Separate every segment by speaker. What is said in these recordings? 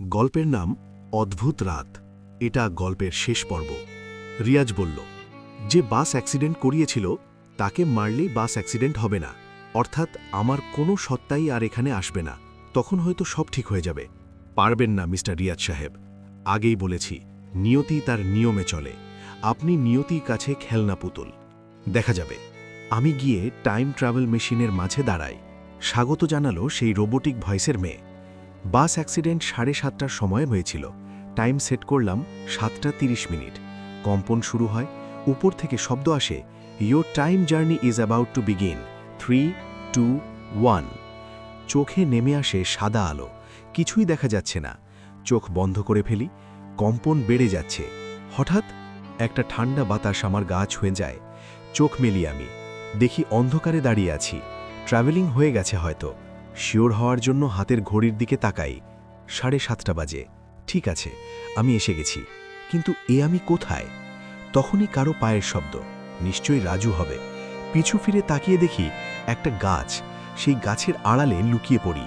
Speaker 1: গল্পের নাম অদ্ভুত রাত। এটা গল্পের শেষ পর্ব। রিয়াজ বলল, যে বাস অ্যাক্সিডেন্ট করিয়েছিল তাকে মারলেই বাস অ্যাক্সিডেন্ট হবে না, অর্থাৎ আমার কোনো সত্তাই আর এখানে আসবে না, তখন হয়তো সব ঠিক হয়ে যাবে। পারবেন না মিস্টার রিয়াজ সাহেব, আগেই বলেছি, নিয়তি তার নিয়মে চলে। আপনি নিয়তির কাছে খেলনা পুতুল। দেখা যাবে। আমি গিয়ে টাইম ট্রাভেল মেশিনের মাঝে দাঁড়াই। স্বাগত জানালো সেই রোবোটিক ভয়েসের মেয়ে। বাস অ্যাক্সিডেন্ট 7:30টার সময় হয়েছিল। টাইম সেট করলাম 7:30। কম্পন শুরু হয়, উপর থেকে শব্দ আসে, your time journey is about to begin, 3, 2, 1। চোখে নেমে আসে সাদা আলো, কিছুই দেখা যাচ্ছে না। চোখ বন্ধ করে ফেলি, কম্পন বেড়ে যাচ্ছে। হঠাৎ একটা ঠান্ডা বাতাস আমার গা ছুঁয়ে যায়। চোখ মেলি আমি, দেখি অন্ধকারে দাঁড়িয়ে আছি। ট্রাভেলিং হয়ে গেছে হয়তো। শিওর হওয়ার জন্য হাতের ঘড়ির দিকে তাকাই, 7:30 বাজে। ঠিক আছে, আমি এসে গেছি, কিন্তু আমি কোথায়? তখনই কারো পায়ের শব্দ, নিশ্চয়ই রাজু হবে। পিছু ফিরে তাকিয়ে দেখি একটা গাছ, সেই গাছের আড়ালে লুকিয়ে পড়ি।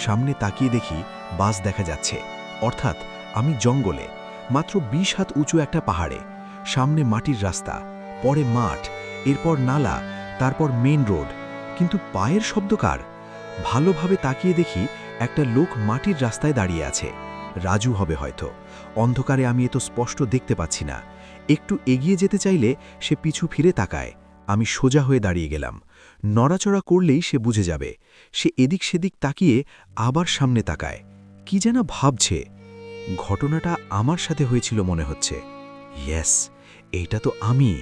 Speaker 1: সামনে তাকিয়ে দেখি বাস দেখা যাচ্ছে, অর্থাৎ আমি জঙ্গলে, মাত্র 20 হাত উঁচু একটা পাহাড়ে। সামনে মাটির রাস্তা, পরে মাঠ, এরপর নালা, তারপর মেইন রোড। কিন্তু পায়ের শব্দ কার? ভালোভাবে তাকিয়ে দেখি একটা লোক মাটির রাস্তায় দাঁড়িয়ে আছে। রাজু হবে হয়তো। অন্ধকারে আমি এত স্পষ্ট দেখতে পাচ্ছি না। একটু এগিয়ে যেতে চাইলে সে পিছু ফিরে তাকায়। আমি সোজা হয়ে দাঁড়িয়ে গেলাম। নড়াচড়া করলেই সে বুঝে যাবে। সে এদিক সেদিক তাকিয়ে আবার সামনে তাকায়, কি যেন ভাবছে। ঘটনাটা আমার সাথে হয়েছিল মনে হচ্ছে। ইয়েস, এইটা তো আমি।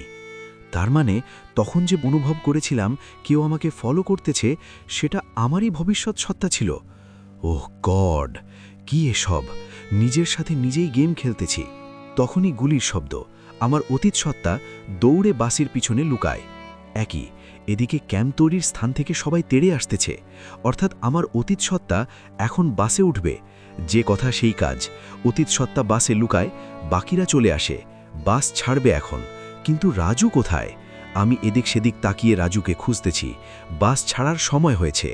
Speaker 1: তার মানে তখন যে অনুভব করেছিলাম কেউ আমাকে ফলো করতেছে, সেটা আমারই ভবিষ্যৎ সত্তা ছিল। ওহ গড, কি এসব! নিজের সাথে নিজেই গেম খেলতেছি। তখনই গুলির শব্দ। আমার অতীত সত্তা দৌড়ে বাসের পিছনে লুকায়। একই, এদিকে ক্যাম্প তৈরির স্থান থেকে সবাই তেড়ে আসতেছে, অর্থাৎ আমার অতীত সত্তা এখন বাসে উঠবে। যে কথা সেই কাজ। অতীত সত্তা বাসে লুকায়, বাকিরা চলে আসে। বাস ছাড়বে এখন, কিন্তু রাজু কোথায়? আমি এদিক সেদিক তাকিয়ে রাজুকে খুঁজতেছি। বাস ছাড়ার সময় হয়েছে।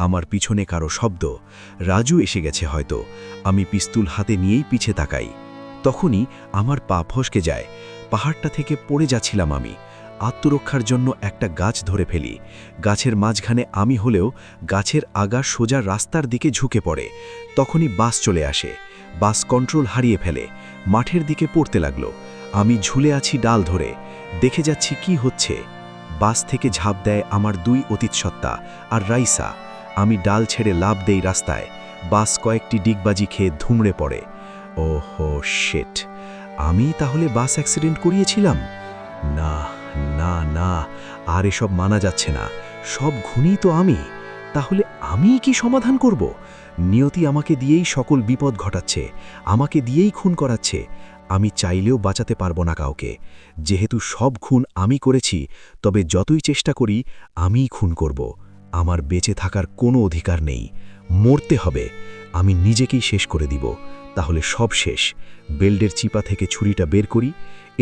Speaker 1: আমার পিছনে কারো শব্দ, রাজু এসে গেছে হয়তো। আমি পিস্তুল হাতে নিয়েই পিছে তাকাই। তখনই আমার পা ফসকে যায়। পাহাড়টা থেকে পড়ে যাচ্ছিলাম আমি। আত্মরক্ষার জন্য একটা গাছ ধরে ফেলি। গাছের মাঝখানে আমি হলেও গাছের আগা সোজা রাস্তার দিকে ঝুঁকে পড়ে। তখনই বাস চলে আসে। বাস কন্ট্রোল হারিয়ে ফেলে, মাঠের দিকে পড়তে লাগলো। আমি ঝুলে আছি ডাল ধরে, দেখে যাচ্ছি কি হচ্ছে। বাস থেকে ঝাঁপ দেয় আমার 2 অতীত সত্তা আর রাইসা। আমি ডাল ছেড়ে লাফ দেই রাস্তায়। বাস কয়েকটি ডিগবাজি খেয়ে ধুমড়ে পড়ে। ওহো শিট, আমি তাহলে বাস অ্যাক্সিডেন্ট করিয়েছিলাম? না না না, আর এসব মানা যাচ্ছে না। সব খুনি তো আমি। তাহলে আমি কি সমাধান করব? নিয়তি আমাকে দিয়েই সকল বিপদ ঘটাচ্ছে, আমাকে দিয়েই খুন করাচ্ছে। আমি চাইলেও বাঁচাতে পারবো না কাউকে। যেহেতু সব খুন আমি করেছি, তবে যতই চেষ্টা করি আমিই খুন করব। আমার বেঁচে থাকার কোনো অধিকার নেই। মরতে হবে। আমি নিজেকেই শেষ করে দিব, তাহলে সব শেষ। বেল্টের চিপা থেকে ছুরিটা বের করি।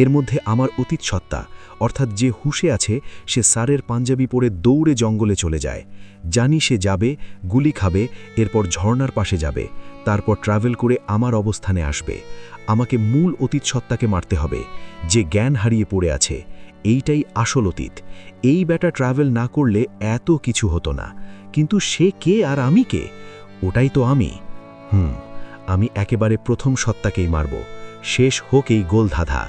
Speaker 1: এর মধ্যে আমার অতীত সত্তা, অর্থাৎ যে হুঁশে আছে, সে সারের পাঞ্জাবি পরে দৌড়ে জঙ্গলে চলে যায়। জানি সে যাবে, গুলি খাবে, এরপর ঝর্ণার পাশে যাবে, তারপর ট্রাভেল করে আমার অবস্থানে আসবে। আমাকে মূল অতীত সত্তাকে মারতে হবে, যে জ্ঞান হারিয়ে পড়ে আছে। এইটাই আসল অতীত। এই ব্যাটা ট্রাভেল না করলে এত কিছু হতো না। কিন্তু সে কে আর আমি কে? ওটাই তো আমি। আমি একেবারে প্রথম সত্তাকেই মারব। শেষ হোক এই গোলধাঁধা,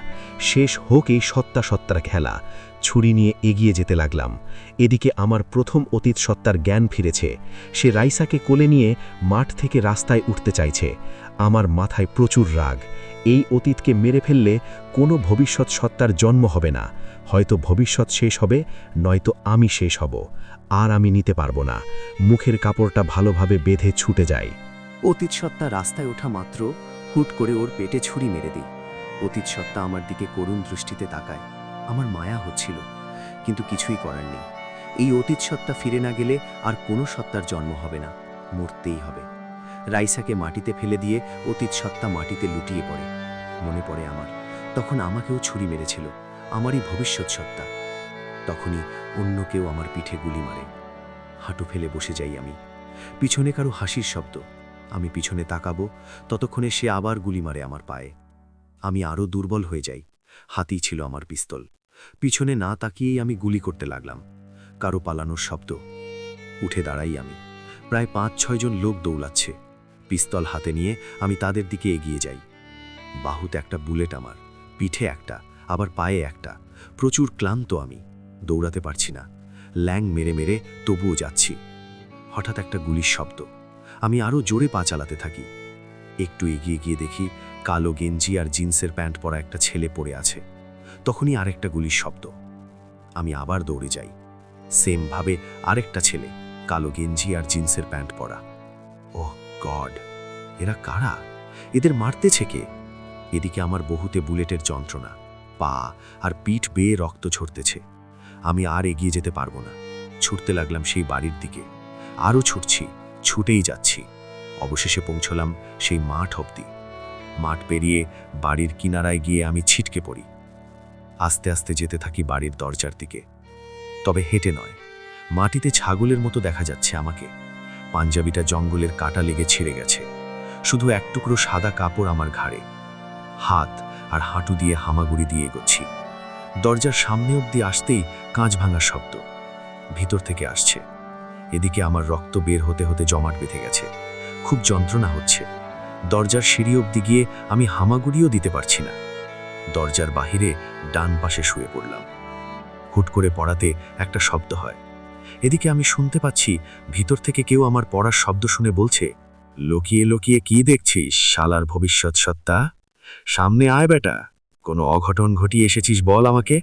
Speaker 1: শেষ হোক এই সত্তা সত্তার খেলা। ছুরি নিয়ে এগিয়ে যেতে লাগলাম। এদিকে আমার প্রথম অতীত সত্তার জ্ঞান ফিরেছে। সে রাইসাকে কোলে নিয়ে মাঠ থেকে রাস্তায় উঠতে চাইছে। আমার মাথায় প্রচুর রাগ। এই অতীতকে মেরে ফেললে কোনো ভবিষ্যৎ সত্তার জন্ম হবে না। হয়তো ভবিষ্যৎ শেষ হবে, নয়তো আমি শেষ হব। আর আমি নিতে পারবো না। মুখের কাপড়টা ভালোভাবে বেঁধে ছুটে যাই।
Speaker 2: অতীত সত্তা রাস্তায় ওঠা মাত্র হুট করে ওর পেটে ছুরি মেরে দিই। অতীত সত্তা আমার দিকে করুণ দৃষ্টিতে তাকায়। আমার মায়া হচ্ছিল, কিন্তু কিছুই করার নেই। এই অতীত সত্তা ফিরে না গেলে আর কোনো সত্তার জন্ম হবে না, মরতেই হবে। রাইসাকে মাটিতে ফেলে দিয়ে অতীত সত্তা মাটিতে লুটিয়ে পড়ে। মনে পড়ে আমার, তখন আমাকেও ছুরি মেরেছিল আমারই ভবিষ্যৎ সত্তা। তখনই অন্য কেউ আমার পিঠে গুলি মারে। হাঁটু ফেলে বসে যাই আমি। পিছনে কারো হাসির শব্দ। আমি পিছনে তাকাবো, ততক্ষণে সে আবার গুলি মারে আমার পায়ে। আমি আরও দুর্বল হয়ে যাই। হাতেই ছিল আমার পিস্তল। পিছনে না তাকিয়েই আমি গুলি করতে লাগলাম। কারো পালানোর শব্দ। উঠে দাঁড়াই আমি। প্রায় ৫-৬ জন লোক দৌড়াচ্ছে। পিস্তল হাতে নিয়ে আমি তাদের দিকে এগিয়ে যাই। বাহুতে একটা বুলেট আমার, পিঠে একটা, আবার পায়ে একটা। প্রচুর ক্লান্ত আমি, দৌড়াতে পারছি না। ল্যাং মেরে মেরে তবুও যাচ্ছি। হঠাৎ একটা গুলির শব্দ। আমি আরও জোরে পা চালাতে থাকি। একটু এগিয়ে গিয়ে দেখি কালো গেঞ্জি আর জিন্সের প্যান্ট পরা একটা ছেলে পড়ে আছে। তখনই আরেকটা গুলির শব্দ। আমি আবার দৌড়ে যাই। সেমভাবে আরেকটা ছেলে, কালো গেঞ্জি আর জিন্সের প্যান্ট পরা। ওহ গড, এরা কারা? এদের মারতেছে কে? এদিকে আমার বহুতে বুলেটের যন্ত্রণা, পা আর পিঠ বেয়ে রক্ত ঝরতেছে। আমি আর এগিয়ে যেতে পারবো না। ছুটতে লাগলাম সেই বাড়ির দিকে। আরও ছুটছি, ছুটেই যাচ্ছি। অবশেষে পৌঁছলাম সেই মাঠ অবধি। মাঠ পেরিয়ে বাড়ির কিনারায় গিয়ে আমি ছিটকে পড়ি। আস্তে আস্তে যেতে থাকি বাড়ির দরজার দিকে। তবে হেঁটে নয়, মাটিতে ছাগলের মতো দেখা যাচ্ছে আমাকে। পাঞ্জাবিটা জঙ্গলের কাটা লেগে ছিঁড়ে গেছে। শুধু এক টুকরো সাদা কাপড় আমার ঘাড়ে। হাত আর হাঁটু দিয়ে হামাগুড়ি দিয়ে এগোচ্ছি। দরজার সামনে অবধি আসতেই কাঁচ ভাঙার শব্দ ভিতর থেকে আসছে। এদিকে আমার রক্ত বের হতে হতে জমাট বেঁধে গেছে। খুব যন্ত্রণা হচ্ছে। দরজার সিঁড়ি অবধি গিয়ে আমি হামাগুড়িও দিতে পারছি না। দরজার বাহিরে ডান পাশে শুয়ে পড়লাম। হুট করে পড়াতে একটা শব্দ হয়। এদিকে আমি শুনতে পাচ্ছি ভিতর থেকে কেউ আমার পড়ার শব্দ শুনে বলছে, লুকিয়ে লুকিয়ে কি দেখছিস শালার ভবিষ্যৎ সত্তা? সামনে আয় বেটা, কোনো অঘটন ঘটিয়ে এসেছিস বল আমাকে।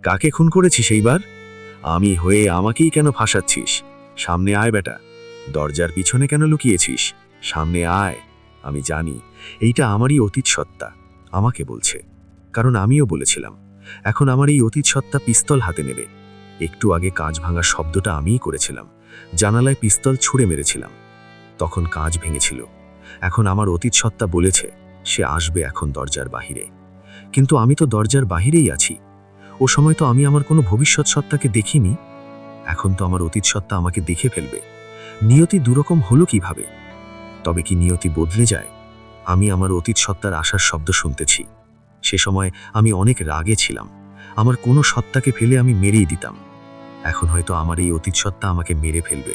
Speaker 2: কাকে খুন করেছিস এইবার? আমি হয়ে আমাকেই কেন ফাঁসাচ্ছিস? সামনে আয় বেটা। দরজার পিছনে কেন লুকিয়েছিস? সামনে আয়। আমি জানি এইটা আমারই অতীত সত্তা আমাকে বলছে, কারণ আমিও বলেছিলাম। এখন আমার এই অতীত সত্তা পিস্তল হাতে নেবে। একটু আগে কাঁচ ভাঙার শব্দটা আমিই করেছিলাম। জানালায় পিস্তল ছুঁড়ে মেরেছিলাম, তখন কাঁচ ভেঙেছিল। এখন আমার অতীত সত্তা বলেছে সে আসবে এখন দরজার বাহিরে। কিন্তু আমি তো দরজার বাহিরেই আছি। ও সময় তো আমি আমার কোনো ভবিষ্যৎ সত্তাকে দেখিনি। এখন তো আমার অতীত সত্তা আমাকে দেখে ফেলবে। নিয়তি দুরকম হলো কিভাবে? তবে কি নিয়তি বদলে যায়? আমি আমার অতীত সত্তার আসার শব্দ শুনতেছি। সে সময় আমি অনেক রাগে ছিলাম। আমার কোনো সত্তাকে ফেলে আমি মেরেই দিতাম। এখন হয়তো আমার এই অতীত সত্তা আমাকে মেরে ফেলবে।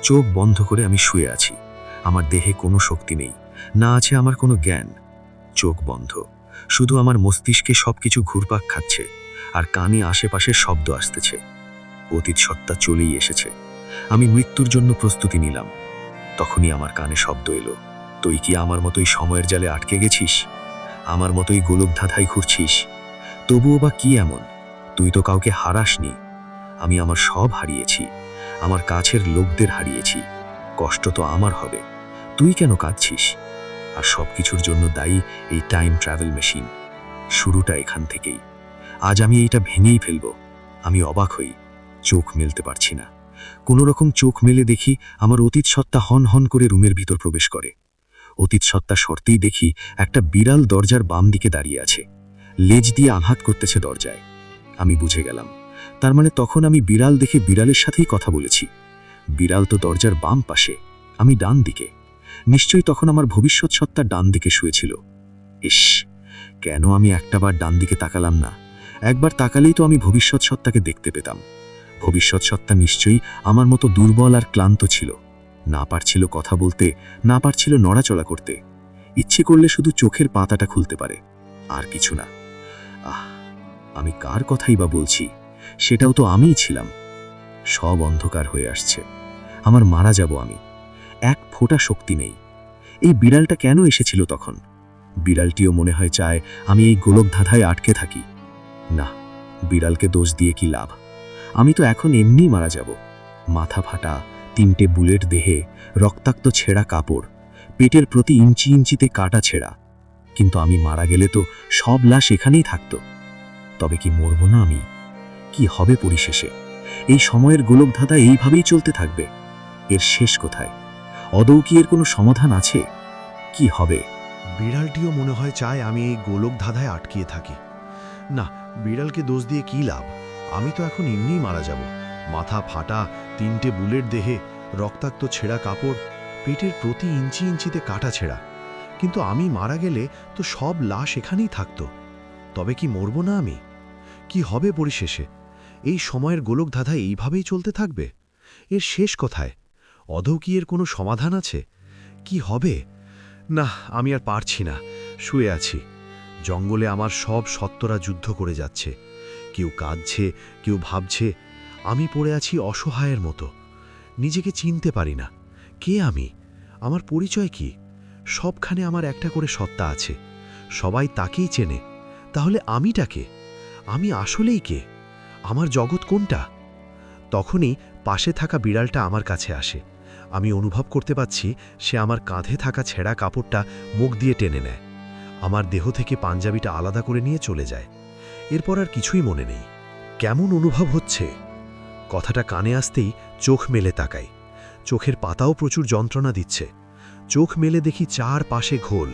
Speaker 2: চোখ বন্ধ করে আমি শুয়ে আছি। আমার দেহে কোনো শক্তি নেই, না আছে আমার কোনো জ্ঞান। চোখ বন্ধ, শুধু আমার মস্তিষ্কে সবকিছু ঘুরপাক খাচ্ছে আর কানে আশেপাশে শব্দ আসতেছে। অতীত সত্তা চলেই এসেছে। আমি মৃত্যুর জন্য প্রস্তুতি নিলাম। তখনই আমার কানে শব্দ এলো, তুই কি আমার মতোই সময়ের জালে আটকে গেছিস? আমার মতোই গোলক ধাঁধায় ঘুরছিস? তবুও বা কি এমন? তুই তো কাউকে হারাসনি। আমি আমার সব হারিয়েছি। আমার কাছের লোকদের হারিয়েছি। কষ্ট তো আমার হবে। তুই কেন কাঁদছিস? আর সব কিছুর জন্য দায়ী এই টাইম ট্রাভেল মেশিন। শুরুটা এখান থেকেই। আজ আমি এইটা ভেঙেই ফেলব। আমি অবাক হই, চোখ মেলতে পারছি না। কোনো রকম চোখ মেলে দেখি আমার অতীত সত্তা হন হন করে রুমের ভিতর প্রবেশ করে। অতীত সত্তা সরতেই দেখি একটা বিড়াল দরজার বাম দিকে দাঁড়িয়ে আছে। লেজ দিয়ে আঘাত করতেছে দরজায়। আমি বুঝে গেলাম, তার মানে তখন আমি বিড়াল দেখে বিড়ালের সাথেই কথা বলেছি। বিড়াল তো দরজার বাম পাশে, আমি ডান দিকে। নিশ্চয়ই তখন আমার ভবিষ্যৎ সত্তা ডান দিকে শুয়েছিল। ইস, কেন আমি একটাবার ডান দিকে তাকালাম না? একবার তাকালেই তো আমি ভবিষ্যৎ সত্তাকে দেখতে পেতাম। ভবিষ্যৎ সত্তা নিশ্চয়ই আমার মতো দুর্বল আর ক্লান্ত ছিল। না পারছিল কথা বলতে, না পারছিল নড়াচড়া করতে। ইচ্ছে করলে শুধু চোখের পাতাটা খুলতে পারে, আর কিছু না। আহ, আমি কার কথাই বা বলছি? সেটাও তো আমিই ছিলাম। সব অন্ধকার হয়ে আসছে। আমার মারা যাব আমি। এক ফোঁটা শক্তি নেই। এই বিড়ালটা কেন এসেছিল তখন? বিড়ালটিও মনে হয় চায় আমি এই গোলক ধাঁধায় আটকে থাকি। না, বিড়ালকে দোষ দিয়ে কি লাভ? আমি তো এখন এমনিই মারা যাব। মাথা ফাটা, 3টে বুলেট দেহে, রক্তাক্ত ছেঁড়া কাপড়, পেটের প্রতি ইঞ্চি ইঞ্চিতে কাটা ছেঁড়া। কিন্তু আমি মারা গেলে তো সব লাশ এখানেই থাকতো। তবে কি মরব না আমি? কি হবে পরিশেষে? এই সময়ের গোলক ধাঁধা এইভাবেই চলতে থাকবে? এর শেষ কোথায়? আদৌ কি এর কোনো সমাধান আছে? কি হবে?
Speaker 1: বিড়ালটিও মনে হয় চায় আমি এই গোলক ধাঁধায় আটকিয়ে থাকি। না, বিড়ালকে দোষ দিয়ে কি লাভ? আমি তো এখন এমনিই মারা যাব। মাথা ফাটা, 3টে বুলেট দেহে, রক্তাক্ত ছেঁড়া কাপড়, পেটের প্রতি ইঞ্চি ইঞ্চিতে কাটা ছেঁড়া। কিন্তু আমি মারা গেলে তো সব লাশ এখানেই থাকত। তবে কি মরব না আমি? কি হবে পরিশেষে? এই সময়ের গোলকধাঁধা এইভাবেই চলতে থাকবে? এর শেষ কোথায়? অদৌ কি এর কোনো সমাধান আছে? কি হবে? না, আমি আর পারছি না। শুয়ে আছি। জঙ্গলে আমার সব সত্ত্বরা যুদ্ধ করে যাচ্ছে। কেউ কাঁদছে, কেউ ভাবছে। আমি পড়ে আছি অসহায়ের মতো। নিজেকে চিনতে পারি না। কে আমি? আমার পরিচয় কি? সবখানে আমার একটা করে সত্তা আছে। সবাই তাকেই চেনে। তাহলে আমিটা কে? আমি আসলেই কে? আমার জগৎ কোনটা? তখনই পাশে থাকা বিড়ালটা আমার কাছে আসে। আমি অনুভব করতে পাচ্ছি সে আমার কাঁধে থাকা ছেঁড়া কাপড়টা মুখ দিয়ে টেনে নেয়। আমার দেহ থেকে পাঞ্জাবিটা আলাদা করে নিয়ে চলে যায়। এরপর আর কিছুই মনে নেই। কেমন অনুভব হচ্ছে? কথাটা কানে আসতেই চোখ মেলে তাকাই। চোখের পাতাও প্রচুর যন্ত্রণা দিচ্ছে। চোখ মেলে দেখি চারপাশে ঘোল।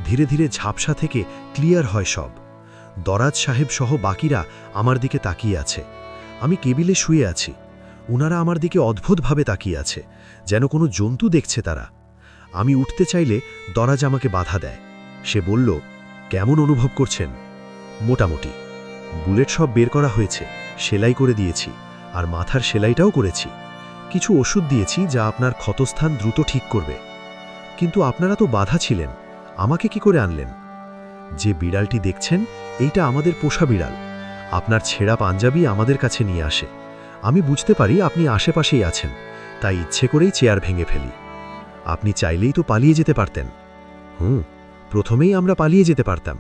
Speaker 1: ধীরে ধীরে ঝাপসা থেকে ক্লিয়ার হয় সব। দরাজ সাহেব সহ বাকিরা আমার দিকে তাকিয়ে আছে। আমি কেবিলে শুয়ে আছি। উনারা আমার দিকে অদ্ভুতভাবে তাকিয়ে আছে, যেন কোনো জন্তু দেখছে তারা। আমি উঠতে চাইলে দরাজ আমাকে বাধা দেয়। সে বলল, কেমন অনুভব করছেন? মোটামুটি। বুলেট সব বের করা হয়েছে, সেলাই করে দিয়েছি, আর মাথার সেলাইটাও করেছি। কিছু ওষুধ দিয়েছি যা আপনার ক্ষতস্থান দ্রুত ঠিক করবে। কিন্তু আপনারা তো বাধা ছিলেন, আমাকে কি করে আনলেন? যে বিড়ালটি দেখছেন, এইটা আমাদের পোষা বিড়াল। আপনার ছেঁড়া পাঞ্জাবি আমাদের কাছে নিয়ে আসে। আমি বুঝতে পারি আপনি আশেপাশেই আছেন, তাই ইচ্ছে করেই চেয়ার ভেঙে ফেলি। আপনি চাইলেই তো পালিয়ে যেতে পারতেন। প্রথমেই আমরা পালিয়ে যেতে পারতাম।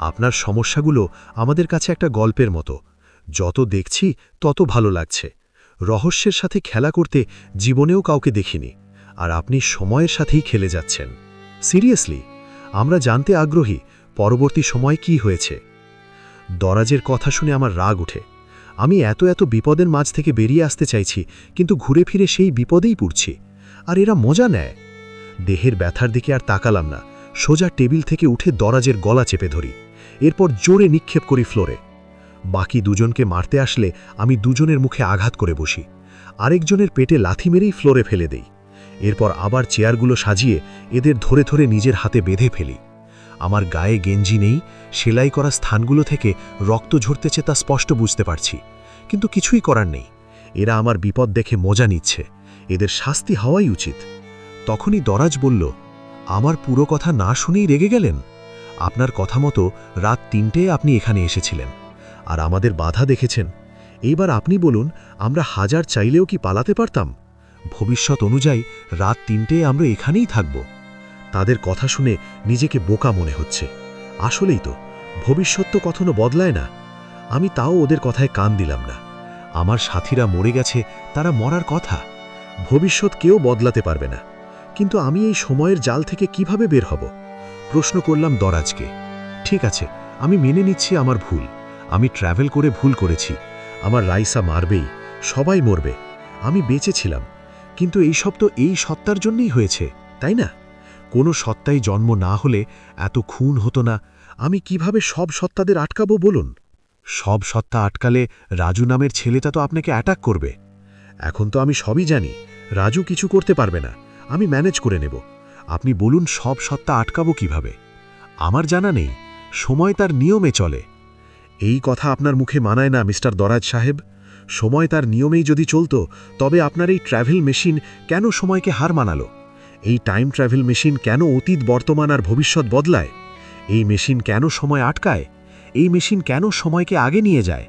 Speaker 1: আপনার সমস্যাগুলো আমাদের কাছে একটা গল্পের মতো। যত দেখছি তত ভালো লাগছে। রহস্যের সাথে খেলা করতে জীবনেও কাউকে দেখিনি, আর আপনি সময়ের সাথেই খেলে যাচ্ছেন। সিরিয়াসলি, আমরা জানতে আগ্রহী পরবর্তী সময় কি হয়েছে। দরাজের কথা শুনে আমার রাগ ওঠে। আমি এত বিপদের মাঝ থেকে বেরিয়ে আসতে চাইছি, কিন্তু ঘুরে ফিরে সেই বিপদেই পড়ছি। আর এরা মজা নেয়। দেহের ব্যথার দিকে আর তাকালাম না। সোজা টেবিল থেকে উঠে দরাজের গলা চেপে ধরি। এরপর জোরে নিক্ষেপ করি ফ্লোরে। বাকি দুজনকে মারতে আসলে আমি দুজনের মুখে আঘাত করে বসি। আরেকজনের পেটে লাথি মেরেই ফ্লোরে ফেলে দেই। এরপর আবার চেয়ারগুলো সাজিয়ে এদের ধরে ধরে নিজের হাতে বেঁধে ফেলি। আমার গায়ে গেঞ্জি নেই, সেলাই করা স্থানগুলো থেকে রক্ত ঝরতেছে তা স্পষ্ট বুঝতে পারছি। কিন্তু কিছুই করার নেই। এরা আমার বিপদ দেখে মজা নিচ্ছে। এদের শাস্তি হওয়াই উচিত। তখনই দরাজ বলল, আমার পুরো কথা না শুনেই রেগে গেলেন? আপনার কথা মতো রাত ৩টেয় আপনি এখানে এসেছিলেন, আর আমাদের বাধা দেখেছেন। এইবার আপনি বলুন, আমরা হাজার চাইলেও কি পালাতে পারতাম? ভবিষ্যৎ অনুযায়ী রাত ৩টেয় আমরা এখানেই থাকব। তাদের কথা শুনে নিজেকে বোকা মনে হচ্ছে। আসলেই তো, ভবিষ্যৎ তো কখনো বদলায় না। আমি তাও ওদের কথায় কান দিলাম না। আমার সাথীরা মরে গেছে, তারা মরার কথা। ভবিষ্যৎ কেউ বদলাতে পারবে না। কিন্তু আমি এই সময়ের জাল থেকে কিভাবে বের হব? প্রশ্ন করলাম দরাজকে। ঠিক আছে, আমি মেনে নিচ্ছি আমার ভুল। আমি ট্র্যাভেল করে ভুল করেছি। আমার রাইসা মারবেই, সবাই মরবে। আমি বেঁচেছিলাম, কিন্তু এইসব তো এই সত্তার জন্যই হয়েছে, তাই না? কোনো সত্তাই জন্ম না হলে এত খুন হতো না। আমি কিভাবে সব সত্তাদের আটকাবো বলুন? সব সত্তা আটকালে রাজু নামের ছেলেটা তো আপনাকে অ্যাটাক করবে। এখন তো আমি সবই জানি। রাজু কিছু করতে পারবে না, আমি ম্যানেজ করে নেব। আপনি বলুন, সব সত্তা আটকাবো কিভাবে? আমার জানা নেই। সময় তার নিয়মে চলে। এই কথা আপনার মুখে মানায় না মিস্টার দরাজ সাহেব। সময় তার নিয়মেই যদি চলত, তবে আপনার এই ট্র্যাভেল মেশিন কেন সময়কে হার মানালো? এই টাইম ট্র্যাভেল মেশিন কেন অতীত, বর্তমান আর ভবিষ্যৎ বদলায়? এই মেশিন কেন সময় আটকায়? এই মেশিন কেন সময়কে আগে নিয়ে যায়?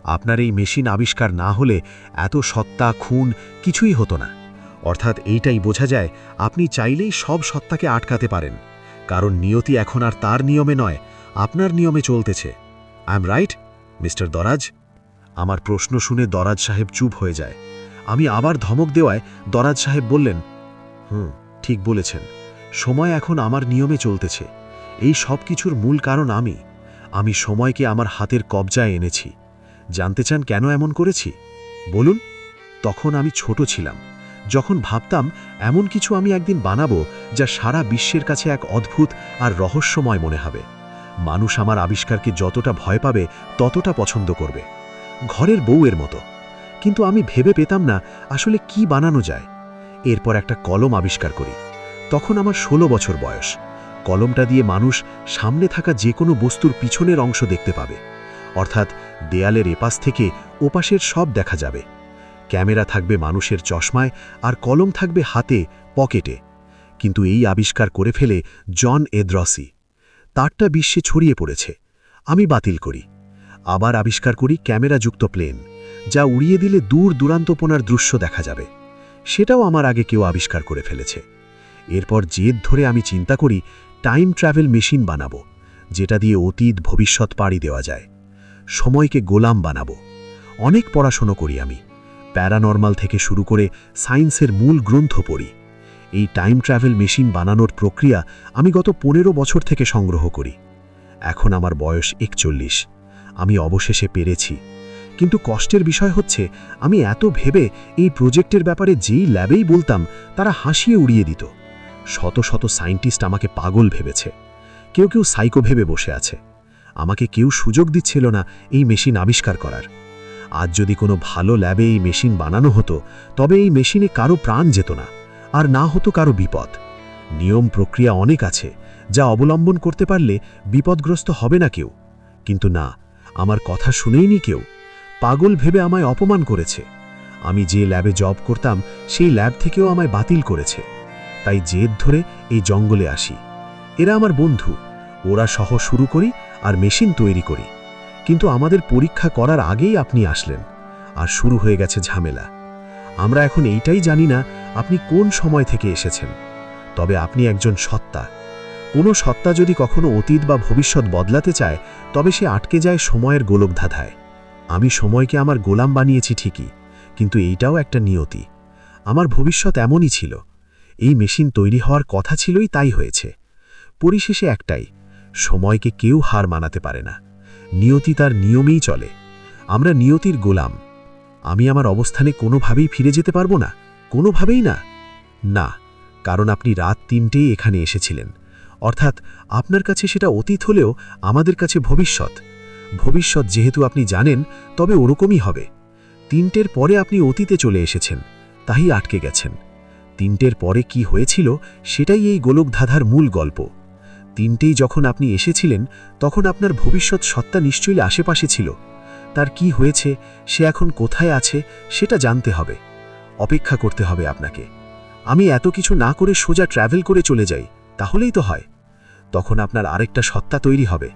Speaker 1: আপনার এই মেশিন আবিষ্কার না হলে এত সত্তা, খুন কিছুই হতো না। অর্থাৎ এইটাই বোঝা যায়, আপনি চাইলেই সব সত্তাকে আটকাতে পারেন, কারণ নিয়তি এখন আর তার নিয়মে নয়, আপনার নিয়মে চলতেছে। I am right, mister Daraj? আমার প্রশ্ন শুনে দরাজ সাহেব চুপ হয়ে যায়। আমি আবার ধমক দেওয়ায় দরাজ সাহেব বললেন, ঠিক বলেছেন। সময় এখন আমার নিয়মে চলতেছে। এই সব কিছুর মূল কারণ আমি সময়কে আমার হাতের কবজায় এনেছি। জানতে চান কেন এমন করেছি? বলুন। তখন আমি ছোট ছিলাম, যখন ভাবতাম এমন কিছু আমি একদিন বানাবো যা সারা বিশ্বের কাছে এক অদ্ভুত আর রহস্যময় মনে হবে। মানুষ আমার আবিষ্কারকে যতটা ভয় পাবে ততটা পছন্দ করবে, ঘরের বউয়ের মতো। কিন্তু আমি ভেবে পেতাম না আসলে কি বানানো যায়। এরপর একটা কলম আবিষ্কার করি। তখন আমার 16 বছর বয়স। কলমটা দিয়ে মানুষ সামনে থাকা যে কোনো বস্তুর পিছনের অংশ দেখতে পাবে, অর্থাৎ দেয়ালের এপাশ থেকে ওপাশের সব দেখা যাবে। ক্যামেরা থাকবে মানুষের চশমায় আর কলম থাকবে হাতে, পকেটে। কিন্তু এই আবিষ্কার করে ফেলে জন এড্রসি। তারটা বিশ্বে ছড়িয়ে পড়েছে। আমি বাতিল করি। আবার আবিষ্কার করি ক্যামেরাযুক্ত প্লেন, যা উড়িয়ে দিলে দূর দূরান্তপনার দৃশ্য দেখা যাবে। সেটাও আমার আগে কেউ আবিষ্কার করে ফেলেছে। এরপর জেদ ধরে আমি চিন্তা করি টাইম ট্রাভেল মেশিন বানাবো, যেটা দিয়ে অতীত ভবিষ্যৎ পাড়ি দেওয়া যায়। সময়কে গোলাম বানাবো। অনেক পড়াশোনা করি আমি। প্যারানর্মাল থেকে শুরু করে সায়েন্সের মূল গ্রন্থ পড়ি। এই টাইম ট্রাভেল মেশিন বানানোর প্রক্রিয়া আমি গত 15 বছর থেকে সংগ্রহ করি। এখন আমার বয়স 41। আমি অবশেষে পেরেছি। কিন্তু কষ্টের বিষয় হচ্ছে, আমি এত ভেবে এই প্রজেক্টের ব্যাপারে যেই ল্যাবেই বলতাম, তারা হাসিয়ে উড়িয়ে দিত। শত শত সায়েন্টিস্ট আমাকে পাগল ভেবেছে। কেউ কেউ সাইকো ভেবে বসে আছে। আমাকে কেউ সুযোগ দিচ্ছিল না এই মেশিন আবিষ্কার করার। আজ যদি কোনো ভালো ল্যাবে এই মেশিন বানানো হতো, তবে এই মেশিনে কারো প্রাণ যেত না, আর না হতো কারো বিপদ। নিয়ম প্রক্রিয়া অনেক আছে, যা অবলম্বন করতে পারলে বিপদগ্রস্ত হবে না কেউ। কিন্তু না, আমার কথা শুনেইনি কেউ। পাগল ভেবে আমায় অপমান করেছে। আমি যে ল্যাবে জব করতাম, সেই ল্যাব থেকেও আমায় বাতিল করেছে। তাই জেদ ধরে এই জঙ্গলে আসি। এরা আমার বন্ধু। ওরা সহ শুরু করি আর মেশিন তৈরি করি। কিন্তু আমাদের পরীক্ষা করার আগেই আপনি আসলেন, আর শুরু হয়ে গেছে ঝামেলা। আমরা এখন এইটাই জানি না আপনি কোন সময় থেকে এসেছেন। তবে আপনি একজন সত্তা। কোনো সত্তা যদি কখনো অতীত বা ভবিষ্যৎ বদলাতে চায়, তবে সে আটকে যায় সময়ের গোলকধাঁধায়। আমি সময়কে আমার গোলাম বানিয়েছি ঠিকই, কিন্তু এইটাও একটা নিয়তি। আমার ভবিষ্যৎ এমনই ছিল। এই মেশিন তৈরি হওয়ার কথা ছিলই, তাই হয়েছে। পরিশেষে একটাই, সময়কে কেউ হার মানাতে পারে না। নিয়তি তার নিয়মেই চলে। আমরা নিয়তির গোলাম। আমি আমার অবস্থানে কোনোভাবেই ফিরে যেতে পারবো না, কোনোভাবেই না। না, কারণ আপনি রাত 3টেই এখানে এসেছিলেন। অর্থাৎ আপনার কাছে সেটা অতীত হলেও আমাদের কাছে ভবিষ্যৎ। ভবিষ্যৎ যেহেতু আপনি জানেন, তবে ওরকমই হবে। 3টের পরে আপনি অতীতে চলে এসেছেন, তাই আটকে গেছেন। 3টের পরে কি হয়েছিল, সেটাই এই গোলকধাঁধার মূল গল্প। 3টেই যখন আপনি এসেছিলেন, তখন আপনার ভবিষ্যৎ সত্তা নিশ্চয়ই আশেপাশে ছিল। তার কি হয়েছে, সে এখন কোথায় আছে, সেটা জানতে হবে। অপেক্ষা করতে হবে আপনাকে। আমি এত কিছু না করে সোজা ট্র্যাভেল করে চলে যাই, তাহলেই তো হয়। তখন আপনার আরেকটা সত্তা তৈরি হবে,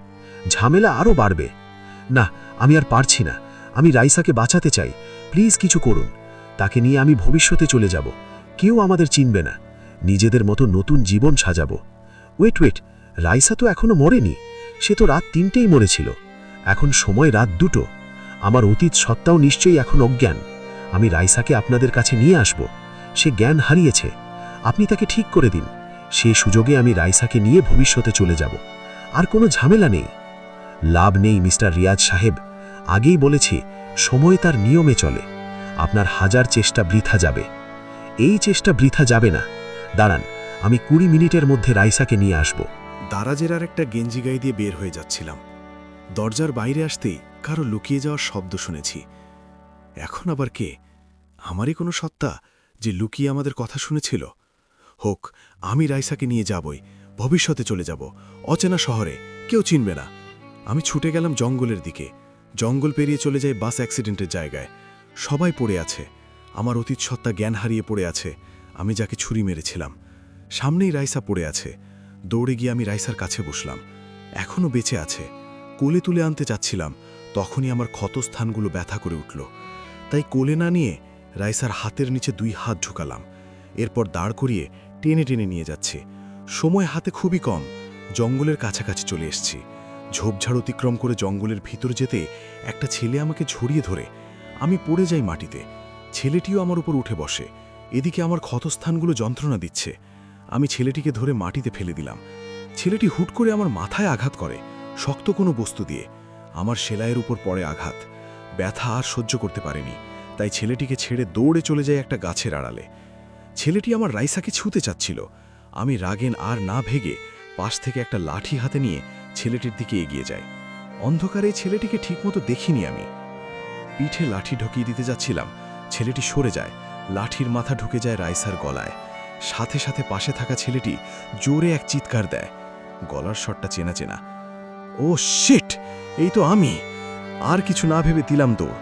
Speaker 1: ঝামেলা আরও বাড়বে। না, আমি আর পারছি না। আমি রাইসাকে বাঁচাতে চাই। প্লিজ কিছু করুন। তাকে নিয়ে আমি ভবিষ্যতে চলে যাব। কেউ আমাদের চিনবে না। নিজেদের মতো নতুন জীবন সাজাবো। ওয়েট, রাইসা তো এখনো মরেনি। সে তো রাত 3টেই মরেছিল। এখন সময় রাত 2টো। আমার অতীত সত্তাও নিশ্চয়ই এখন অজ্ঞান। আমি রাইসাকে আপনাদের কাছে নিয়ে আসব। সে জ্ঞান হারিয়েছে। আপনি তাকে ঠিক করে দিন। সেই সুযোগে আমি রাইসাকে নিয়ে ভবিষ্যতে চলে যাব। আর কোনো ঝামেলা নেই। লাভ নেই মিস্টার রিয়াজ সাহেব। আগেই বলেছি, সময় তার নিয়মে চলে। আপনার 1000 চেষ্টা বৃথা যাবে। এই চেষ্টা বৃথা যাবে না। দাঁড়ান, আমি 20 মিনিটের মধ্যে রাইসাকে নিয়ে আসব।
Speaker 3: দারাজের আর একটা গেঞ্জি গায়ে দিয়ে বের হয়ে যাচ্ছিলাম। দরজার বাইরে আসতেই কারো লুকিয়ে যাওয়ার শব্দ শুনেছি। এখন আবার কে? আমারই কোনো সত্তা, যে লুকিয়ে আমাদের কথা শুনেছিল? হোক, আমি রাইসাকে নিয়ে যাবই। ভবিষ্যতে চলে যাব, অচেনা শহরে, কেউ চিনবে না। আমি ছুটে গেলাম জঙ্গলের দিকে। জঙ্গল পেরিয়ে চলে যাই বাস অ্যাক্সিডেন্টের জায়গায়। সবাই পড়ে আছে। আমার অতীত সত্তা জ্ঞান হারিয়ে পড়ে আছে। আমি যাকে ছুরি মেরেছিলাম, সামনেই রাইসা পড়ে আছে। দৌড়ে গিয়ে আমি রাইসার কাছে বসলাম। এখনও বেঁচে আছে। কোলে তুলে আনতে চাচ্ছিলাম, তখনই আমার ক্ষতস্থানগুলো ব্যথা করে উঠল। তাই কোলে না নিয়ে রাইসার হাতের নিচে 2 হাত ঢুকালাম। এরপর দাঁড় করিয়ে টেনে টেনে নিয়ে যাচ্ছি। সময় হাতে খুবই কম। জঙ্গলের কাছাকাছি চলে এসেছি। ঝোপঝাড় অতিক্রম করে জঙ্গলের ভিতর যেতে একটা ছেলে আমাকে ঝরিয়ে ধরে। আমি পড়ে যাই মাটিতে। ছেলেটিও আমার উপর উঠে বসে। এদিকে আমার ক্ষতস্থানগুলো যন্ত্রণা দিচ্ছে। আমি ছেলেটিকে ধরে মাটিতে ফেলে দিলাম। ছেলেটি হুট করে আমার মাথায় আঘাত করে, শক্ত কোনো বস্তু দিয়ে। আমার সেলাইয়ের উপর পড়ে আঘাত। ব্যথা আর সহ্য করতে পারেনি, তাই ছেলেটিকে ছেড়ে দৌড়ে চলে যায় একটা গাছের আড়ালে। ছেলেটি আমার রাইসাকে ছুঁতে চাচ্ছিল। আমি রাগেন আর না ভেগে পাশ থেকে একটা লাঠি হাতে নিয়ে ছেলেটির দিকে এগিয়ে যাই। অন্ধকারে ছেলেটিকে ঠিকমতো দেখিনি আমি। পিঠে লাঠি ঢকিয়ে দিতে যাচ্ছিলাম, ছেলেটি সরে যায়। লাঠির মাথা ঢুকে যায় রাইসার গলায়। সাথে সাথে পাশে থাকা ছেলেটি জোরে এক চিৎকার দেয়। গলার স্বরটা চেনা চেনা। ও শিট, এই তো আমি। আর কিছু না ভেবে দিলাম দৌড়।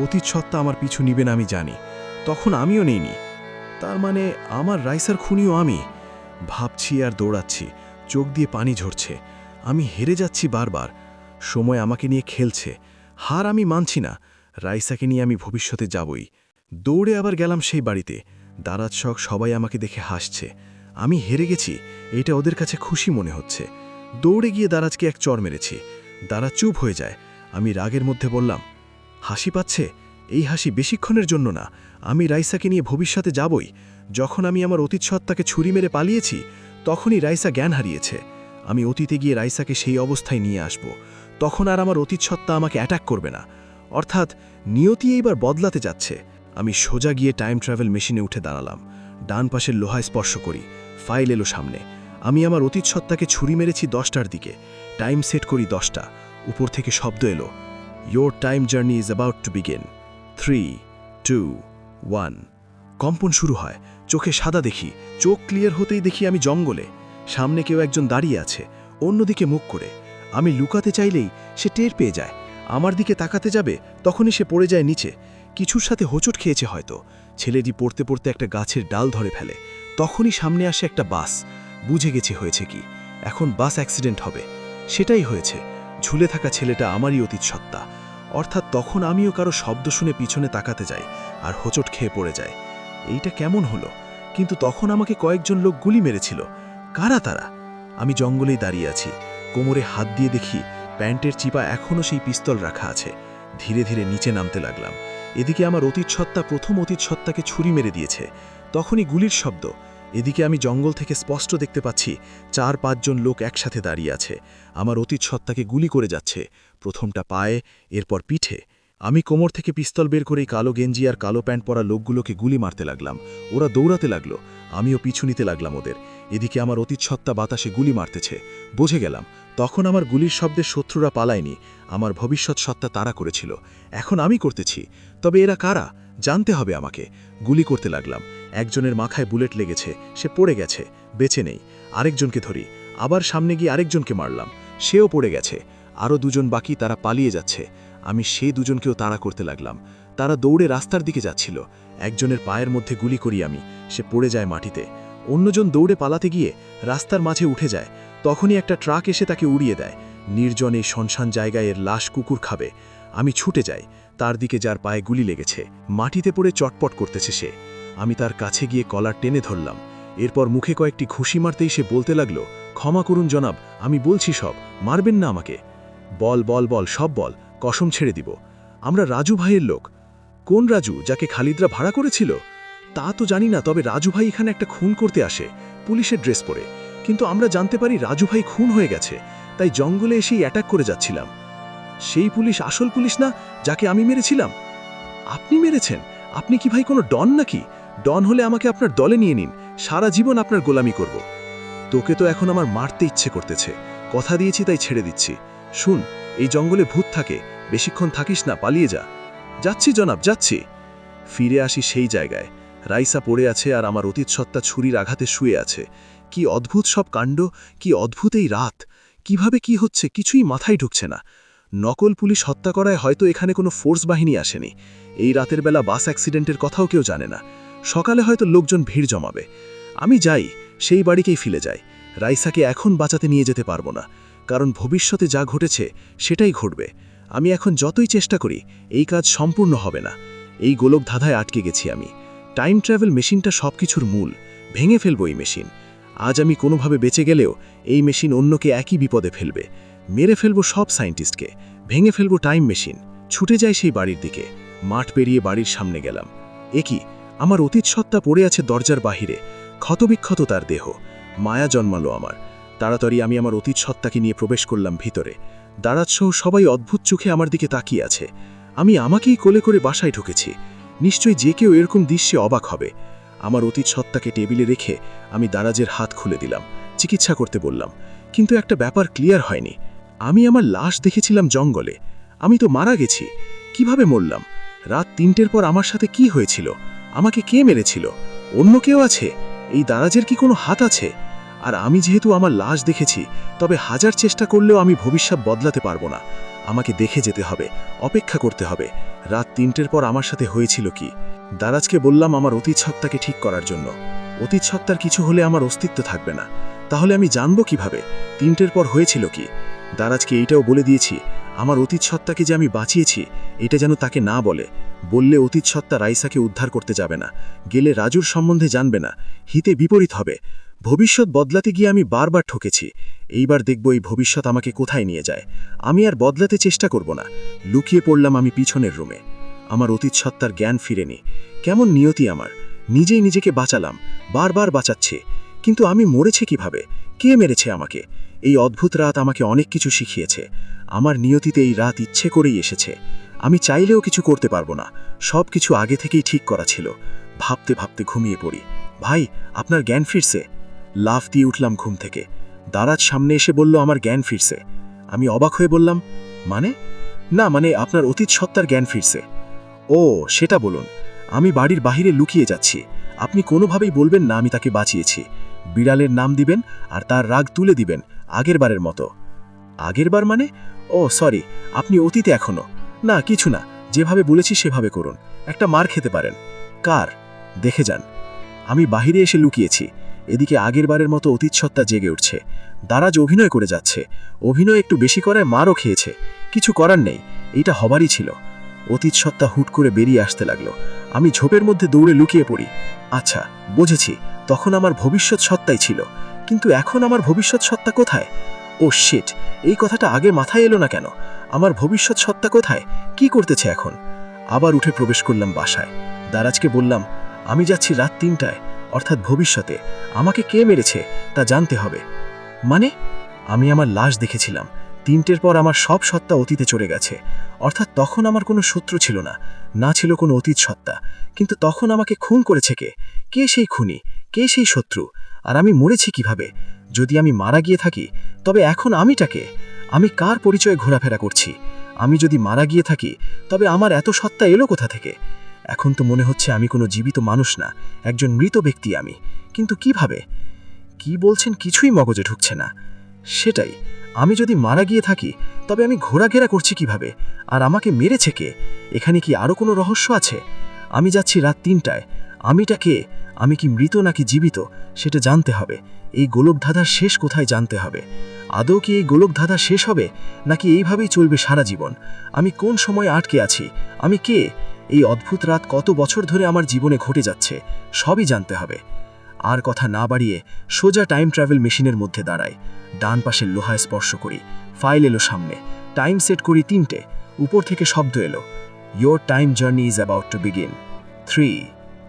Speaker 3: অতীত সত্তা আমার পিছু নিবে না আমি জানি, তখন আমিও নেইনি। তার মানে আমার রাইসার খুনিও আমি। ভাবছি আর দৌড়াচ্ছি, চোখ দিয়ে পানি ঝরছে। আমি হেরে যাচ্ছি বারবার। সময় আমাকে নিয়ে খেলছে। হার আমি মানছি না। রাইসাকে নিয়ে আমি ভবিষ্যতে যাবই। দৌড়ে আবার গেলাম সেই বাড়িতে। দারাজ শখ সবাই আমাকে দেখে হাসছে। আমি হেরে গেছি, এটা ওদের কাছে খুশি মনে হচ্ছে। দৌড়ে গিয়ে দারাজকে এক চড় মেরেছি। দারাজ চুপ হয়ে যায়। আমি রাগের মধ্যে বললাম, হাসি পাচ্ছে? এই হাসি বেশিক্ষণের জন্য না। আমি রাইসাকে নিয়ে ভবিষ্যতে যাবই। যখন আমি আমার অতীত সত্তাকে ছুরি মেরে পালিয়েছি, তখনই রাইসা জ্ঞান হারিয়েছে। আমি অতীতে গিয়ে রাইসাকে সেই অবস্থায় নিয়ে আসব। তখন আর আমার অতীত সত্তা আমাকে অ্যাটাক করবে না। অর্থাৎ নিয়তি এইবার বদলাতে যাচ্ছে। আমি সোজা গিয়ে টাইম ট্রাভেল মেশিনে উঠে দাঁড়ালাম। ডান পাশের লোহায় স্পর্শ করি। ফাইল এলো সামনে। আমি আমার অতীত সত্তাকে ছুরি মেরেছি 10টার দিকে। টাইম সেট করি 10টা। উপর থেকে শব্দ এলো, Your time journey is about to begin. 3, 2, 1. কম্পন শুরু হয়। চোখে সাদা দেখি। চোখ ক্লিয়ার হতেই দেখি আমি জঙ্গলে। সামনে কেউ একজন দাঁড়িয়ে আছে, অন্যদিকে মুখ করে। আমি লুকাতে চাইলেই সে টের পেয়ে যায়। আমার দিকে তাকাতে যাবে, তখনই সে পড়ে যায় নিচে। কিছুর সাথে হোঁচট খেয়েছে হয়তো। ছেলেটি পড়তে পড়তে একটা গাছের ডাল ধরে ফেলে। তখনই সামনে আসে একটা বাস। বুঝে গেছি হয়েছে কি। এখন বাস অ্যাক্সিডেন্ট হবে। সেটাই হয়েছে। ঝুলে থাকা ছেলেটা আমারই অতীত সত্তা। অর্থাৎ তখন আমিও কারো শব্দ শুনে পিছনে তাকাতে যাই আর হোঁচট খেয়ে পড়ে যায়। এইটা কেমন হলো? কিন্তু তখন আমাকে কয়েকজন লোক গুলি মেরেছিল। কারা তারা? আমি জঙ্গলেই দাঁড়িয়ে আছি। কোমরে হাত দিয়ে দেখি প্যান্টের চিপা এখনও সেই পিস্তল রাখা আছে। ধীরে ধীরে নিচে নামতে লাগলাম। এদিকে আমার অতীত সত্তা প্রথম অতীত সত্তাকে ছুরি মেরে দিয়েছে। তখনই গুলির শব্দ। এদিকে আমি জঙ্গল থেকে স্পষ্ট দেখতে পাচ্ছি 4-5 জন লোক একসাথে দাঁড়িয়ে আছে। আমার অতীত সত্তাকে গুলি করে যাচ্ছে। প্রথমটা পায়ে, এরপর পিঠে। আমি কোমর থেকে পিস্তল বের করে কালো গেঞ্জি আর কালো প্যান্ট পরা লোকগুলোকে গুলি মারতে লাগলাম। ওরা দৌড়াতে লাগলো। আমিও পিছু নিতে লাগলাম ওদের। এদিকে আমার অতীত সত্তা বাতাসে গুলি মারতেছে। বুঝে গেলাম তখন আমার গুলির শব্দে শত্রুরা পালায়নি, আমার ভবিষ্যৎ সত্তা তারা করেছিল। এখন আমি করতেছি। তবে এরা কারা জানতে হবে আমাকে। গুলি করতে লাগলাম। একজনের মাথায় বুলেট লেগেছে, সে পড়ে গেছে, বেঁচে নেই। আরেকজনকে ধরি। আবার সামনে গিয়ে আরেকজনকে মারলাম, সেও পড়ে গেছে। আরও 2 জন বাকি, তারা পালিয়ে যাচ্ছে। আমি সেই 2 জনকেও তাড়া করতে লাগলাম। তারা দৌড়ে রাস্তার দিকে যাচ্ছিল। একজনের পায়ের মধ্যে গুলি করি আমি, সে পড়ে যায় মাটিতে। অন্যজন দৌড়ে পালাতে গিয়ে রাস্তার মাঝে উঠে যায়। তখনই একটা ট্রাক এসে তাকে উড়িয়ে দেয়। নির্জন এই শনশান জায়গায় এর লাশ কুকুর খাবে। আমি ছুটে যাই তার দিকে, যার পায়ে গুলি লেগেছে। মাটিতে পড়ে চটপট করতেছে সে। আমি তার কাছে গিয়ে কলার টেনে ধরলাম। এরপর মুখে কয়েকটি ঘুষি মারতেই সে বলতে লাগলো, ক্ষমা করুন জনাব, আমি বলছি সব, মারবেন না আমাকে। বল বল বল, সব বল, কসম ছেড়ে দিব। আমরা রাজু ভাইয়ের লোক। কোন রাজু, যাকে খালিদরা ভাড়া করেছিল? তা তো জানি না, তবে রাজু ভাই এখানে একটা খুন করতে আসে পুলিশের ড্রেস পরে। কিন্তু আমরা জানতে পারি রাজু ভাই খুন হয়ে গেছে, তাই জঙ্গলে এসেই অ্যাটাক করে যাচ্ছিলাম। সেই পুলিশ আসল পুলিশ না যাকে আমি মেরেছিলাম? আপনি মেরেছেন? আপনি কি ভাই কোনো ডন নাকি? ডন হলে আমাকে আপনার দলে নিয়ে নিন, সারা জীবন আপনার গোলামি করব। তোকে তো এখন আমার মারতে ইচ্ছে করতেছে। কথা দিয়েছি তাই ছেড়ে দিচ্ছি। শুন, এই জঙ্গলে ভূত থাকে, বেশিক্ষণ থাকিস না, পালিয়ে যা। যাচ্ছি জনাব, যাচ্ছি। ফিরে আসি সেই জায়গায়। রাইসা পড়ে আছে আর আমার অতীত সত্তা ছুরির আঘাতে শুয়ে আছে। কি অদ্ভুত সব কাণ্ড, কি অদ্ভুত এই রাত। কিভাবে কি হচ্ছে কিছুই মাথায় ঢুকছে না। নকল পুলিশ হত্যা করায় হয়তো এখানে কোনো ফোর্স বাহিনী আসেনি। এই রাতের বেলা বাস অ্যাক্সিডেন্টের কথাও কেউ জানে না। সকালে হয়তো লোকজন ভিড় জমাবে। আমি যাই, সেই বাড়িকেই ফিরে যাই। রাইসাকে এখন বাঁচাতে নিয়ে যেতে পারবো না, কারণ ভবিষ্যতে যা ঘটেছে সেটাই ঘটবে। আমি এখন যতই চেষ্টা করি এই কাজ সম্পূর্ণ হবে না। এই গোলক ধাঁধায় আটকে গেছি আমি। টাইম ট্রাভেল মেশিনটা সবকিছুর মূল। ভেঙে ফেলবো এই মেশিন। আজ আমি কোনোভাবে বেঁচে গেলেও এই মেশিন অন্যকে একই বিপদে ফেলবে। মেরে ফেলবো সব সায়েন্টিস্টকে, ভেঙে ফেলবো টাইম মেশিন। ছুটে যাই সেই বাড়ির দিকে। মাঠ পেরিয়ে বাড়ির সামনে গেলাম। একই, আমার অতীত সত্তা পড়ে আছে দরজার বাহিরে, ক্ষতবিক্ষত তার দেহ। মায়া জন্মালো আমার। তাড়াতাড়ি আমি আমার অতীত সত্তাকে নিয়ে প্রবেশ করলাম ভিতরে। দাঁড়াচ্ছও সবাই অদ্ভুত চোখে আমার দিকে তাকিয়ে আছে। আমি আমাকেই কোলে করে বাসায় ঢুকেছি। নিশ্চয়ই যে কেউ এরকম দৃশ্যে অবাক হবে। আমার অতীত সত্তাকে টেবিলে রেখে আমি দারাজের হাত খুলে দিলাম, চিকিৎসা করতে বললাম। কিন্তু একটা ব্যাপার ক্লিয়ার হয়নি। আমি আমার লাশ দেখেছিলাম জঙ্গলে। আমি তো মারা গেছি। কিভাবে মরলাম? রাত 3টের পর আমার সাথে কি হয়েছিল? আমাকে কে মেরেছিল? অন্য কেউ আছে? এই দারাজের কি কোনো হাত আছে? আর আমি যেহেতু আমার লাশ দেখেছি, তবে হাজার চেষ্টা করলেও আমি ভবিষ্যৎ বদলাতে পারবো না। আমাকে দেখে যেতে হবে, অপেক্ষা করতে হবে। রাত ৩টের পর আমার সাথে হয়েছিল কি? দারাজকে বললাম আমার অতীত সত্তাকে ঠিক করার জন্য। অতীত সত্তার কিছু হলে আমার অস্তিত্ব থাকবে না। তাহলে আমি জানবো কিভাবে ৩টের পর হয়েছিল কি? দারাজকে এইটাও বলে দিয়েছি, আমার অতীত সত্তাকে যে আমি বাঁচিয়েছি, এটা যেন তাকে না বলে। বললে অতীত সত্তা রাইসাকে উদ্ধার করতে যাবে না, গেলে রাজুর সম্বন্ধে জানবে না, হিতে বিপরীত হবে। ভবিষ্যৎ বদলাতে গিয়ে আমি বারবার ঠকেছি। এইবার দেখব এই ভবিষ্যৎ আমাকে কোথায় নিয়ে যায়। আমি আর বদলাতে চেষ্টা করব না। লুকিয়ে পড়লাম আমি পিছনের রুমে। আমার অতীত সত্তার জ্ঞান ফিরেনি। কেমন নিয়তি আমার! নিজেই নিজেকে বাঁচালাম, বারবার বাঁচাচ্ছি। কিন্তু আমি মরেছি কিভাবে? কে মেরেছে আমাকে? এই অদ্ভুত রাত আমাকে অনেক কিছু শিখিয়েছে। আমার নিয়তিতে এই রাত ইচ্ছে করেই এসেছে। আমি চাইলেও কিছু করতে পারবো না। সব কিছু আগে থেকেই ঠিক করা ছিল। ভাবতে ভাবতে ঘুমিয়ে পড়ি। ভাই, আপনার জ্ঞান ফিরছে? লাফ দিয়ে উঠলাম ঘুম থেকে। দারাজ সামনে এসে বলল আমার জ্ঞান ফিরছে। আমি অবাক হয়ে বললাম, মানে? না, মানে আপনার অতীত সত্তার জ্ঞান ফিরছে। ও, সেটা বলুন। আমি বাড়ির বাহিরে লুকিয়ে যাচ্ছি। আপনি কোনোভাবেই বলবেন না আমি তাকে বাঁচিয়েছি। বিড়ালের নাম দিবেন আর তার রাগ তুলে দিবেন, আগেরবারের মতো। আগেরবার মানে? ও সরি, আপনি অতীতে এখনো। না, কিছু না, যেভাবে বলেছি সেভাবে করুন। একটা মার খেতে পারেন। কার? দেখে যান। আমি বাহিরে এসে লুকিয়েছি। এদিকে আগেরবারের মতো অতীত সত্তা জেগে উঠছে। দারাজ অভিনয় করে যাচ্ছে। অভিনয় একটু বেশি করে মারও খেয়েছে। কিছু করার নেই, এইটা হবারই ছিল। অতীত সত্তা হুট করে বেরিয়ে আসতে লাগলো। আমি ঝোপের মধ্যে দৌড়ে লুকিয়ে পড়ি। আচ্ছা, বুঝেছি, তখন আমার ভবিষ্যৎ সত্তাই ছিল। কিন্তু এখন আমার ভবিষ্যৎ সত্তা কোথায়? ও শিট, এই কথাটা আগে মাথায় এলো না কেন? আমার ভবিষ্যৎ সত্তা কোথায়? কি করতেছে এখন? আবার উঠে প্রবেশ করলাম বাসায়। দারাজকে বললাম, আমি যাচ্ছি রাত ৩টায়, অর্থাৎ ভবিষ্যতে। আমাকে কে মেরেছে তা জানতে হবে। মানে? আমি আমার লাশ দেখেছিলাম। ৩টের পর আমার সব সত্তা অতীতে চলে গেছে। অর্থাৎ তখন আমার কোনো শত্রু ছিল না, না ছিল কোনো অতীত সত্তা। কিন্তু তখন আমাকে খুন করেছে কে? কে সেই খুনি? কে সেই শত্রু? আর আমি মরেছি কিভাবে? যদি আমি মারা গিয়ে থাকি, তবে এখন আমিটাকে? আমি কার পরিচয়ে ঘোরাফেরা করছি? আমি যদি মারা গিয়ে থাকি, তবে আমার এত সত্তা এলো কোথা থেকে? এখন তো মনে হচ্ছে আমি কোনো জীবিত মানুষ না, একজন মৃত ব্যক্তি আমি। কিন্তু কিভাবে? কি বলছেন কিছুই মগজে ঢুকছে না। সেটাই, আমি যদি মারা গিয়ে থাকি, তবে আমি ঘোরাঘেরা করছি কিভাবে? আর আমাকে মেরেছে কে? এখানে কি আরও কোনো রহস্য আছে? আমি যাচ্ছি রাত ৩টায়। আমিটা কে? আমি কি মৃত নাকি জীবিত সেটা জানতে হবে। এই গোলকধাঁধার শেষ কোথায় জানতে হবে। আদৌ কি এই গোলকধাঁধা শেষ হবে, নাকি এইভাবেই চলবে সারা জীবন? আমি কোন সময় আটকে আছি? আমি কে? এই অদ্ভুত রাত কত বছর ধরে আমার জীবনে ঘটে যাচ্ছে, সবই জানতে হবে। আর কথা না বাড়িয়ে সোজা টাইম ট্রাভেল মেশিনের মধ্যে দাঁড়াই। ডান পাশের লোহায় স্পর্শ করি। ফাইল এলো সামনে। টাইম সেট করি ৩টে। উপর থেকে শব্দ এলো, your time journey is about to begin. 3,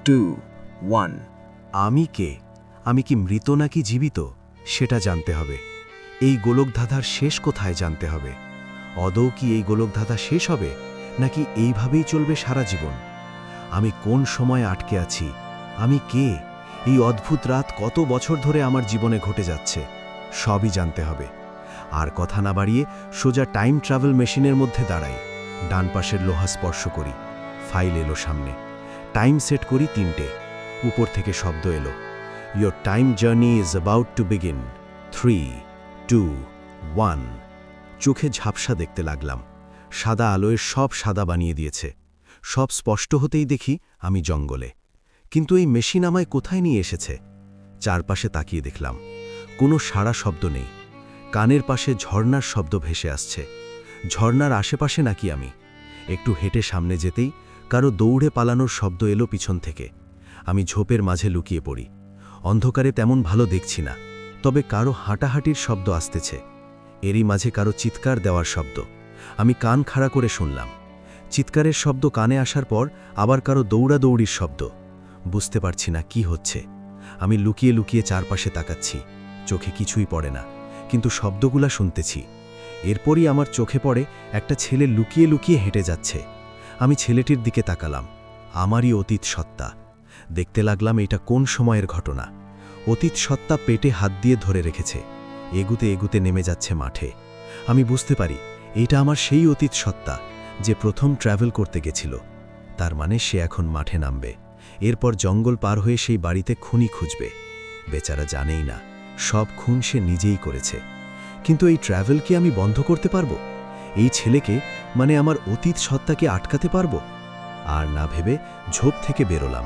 Speaker 3: 2, 1।
Speaker 1: আমি কে? আমি কি মৃত নাকি জীবিত সেটা জানতে হবে। এই গোলকধাঁধার শেষ কোথায় জানতে হবে। আদৌ কি এই গোলকধাঁধা শেষ হবে, নাকি এইভাবেই চলবে সারা জীবন? আমি কোন সময় আটকে আছি? আমি কে? এই অদ্ভুত রাত কত বছর ধরে আমার জীবনে ঘটে যাচ্ছে, সবই জানতে হবে। আর কথা না বাড়িয়ে সোজা টাইম ট্রাভেল মেশিনের মধ্যে দাঁড়াই। ডান পাশের লোহা স্পর্শ করি। ফাইল এলো সামনে। টাইম সেট করি ৩টে। উপর থেকে শব্দ এলো, your time journey is about to begin. 3, 2, 1। চোখে ঝাপসা দেখতে লাগলাম। সাদা আলোয় সব সাদা বানিয়ে দিয়েছে। সব স্পষ্ট হতেই দেখি আমি জঙ্গলে। কিন্তু এই মেশিন আমায় কোথায় নিয়ে এসেছে? চারপাশে তাকিয়ে দেখলাম, কোনো সাড়া শব্দ নেই। কানের পাশে ঝর্ণার শব্দ ভেসে আসছে। ঝর্ণার আশেপাশে নাকি আমি? একটু হেঁটে সামনে যেতেই কারো দৌড়ে পালানোর শব্দ এলো পিছন থেকে। আমি ঝোপের মাঝে লুকিয়ে পড়ি। অন্ধকারে তেমন ভালো দেখছি না, তবে কারো হাঁটাহাঁটির শব্দ আসতেছে। এরই মাঝে কারো চিৎকার দেওয়ার শব্দ। আমি কান খাড়া করে শুনলাম। চিৎকারের শব্দ কানে আসার পর আবার কারো দৌড়াদৌড়ির শব্দ। বুঝতে পারছি না কি হচ্ছে। আমি লুকিয়ে লুকিয়ে চারপাশে তাকাচ্ছি। চোখে কিছুই পড়ে না, কিন্তু শব্দগুলা শুনতেছি। এরপরই আমার চোখে পড়ে একটা ছেলে লুকিয়ে লুকিয়ে হেঁটে যাচ্ছে। আমি ছেলেটির দিকে তাকালাম। আমারই অতীত সত্তা। দেখতে লাগলাম এটা কোন সময়ের ঘটনা। অতীত সত্তা পেটে হাত দিয়ে ধরে রেখেছে। এগুতে এগুতে নেমে যাচ্ছে মাঠে। আমি বুঝতে পারি এটা আমার সেই অতীত সত্তা যে প্রথম ট্র্যাভেল করতে গেছিল। তার মানে সে এখন মাঠে নামবে।
Speaker 2: এরপর জঙ্গল পার হয়ে সেই বাড়িতে খুনি খুঁজবে। বেচারা জানেই না সব খুন সে নিজেই করেছে। কিন্তু এই ট্র্যাভেল কি আমি বন্ধ করতে পারবো? এই ছেলেকে মানে আমার অতীত সত্তাকে আটকাতে পারবো? আর না ভেবে ঝোপ থেকে বেরোলাম।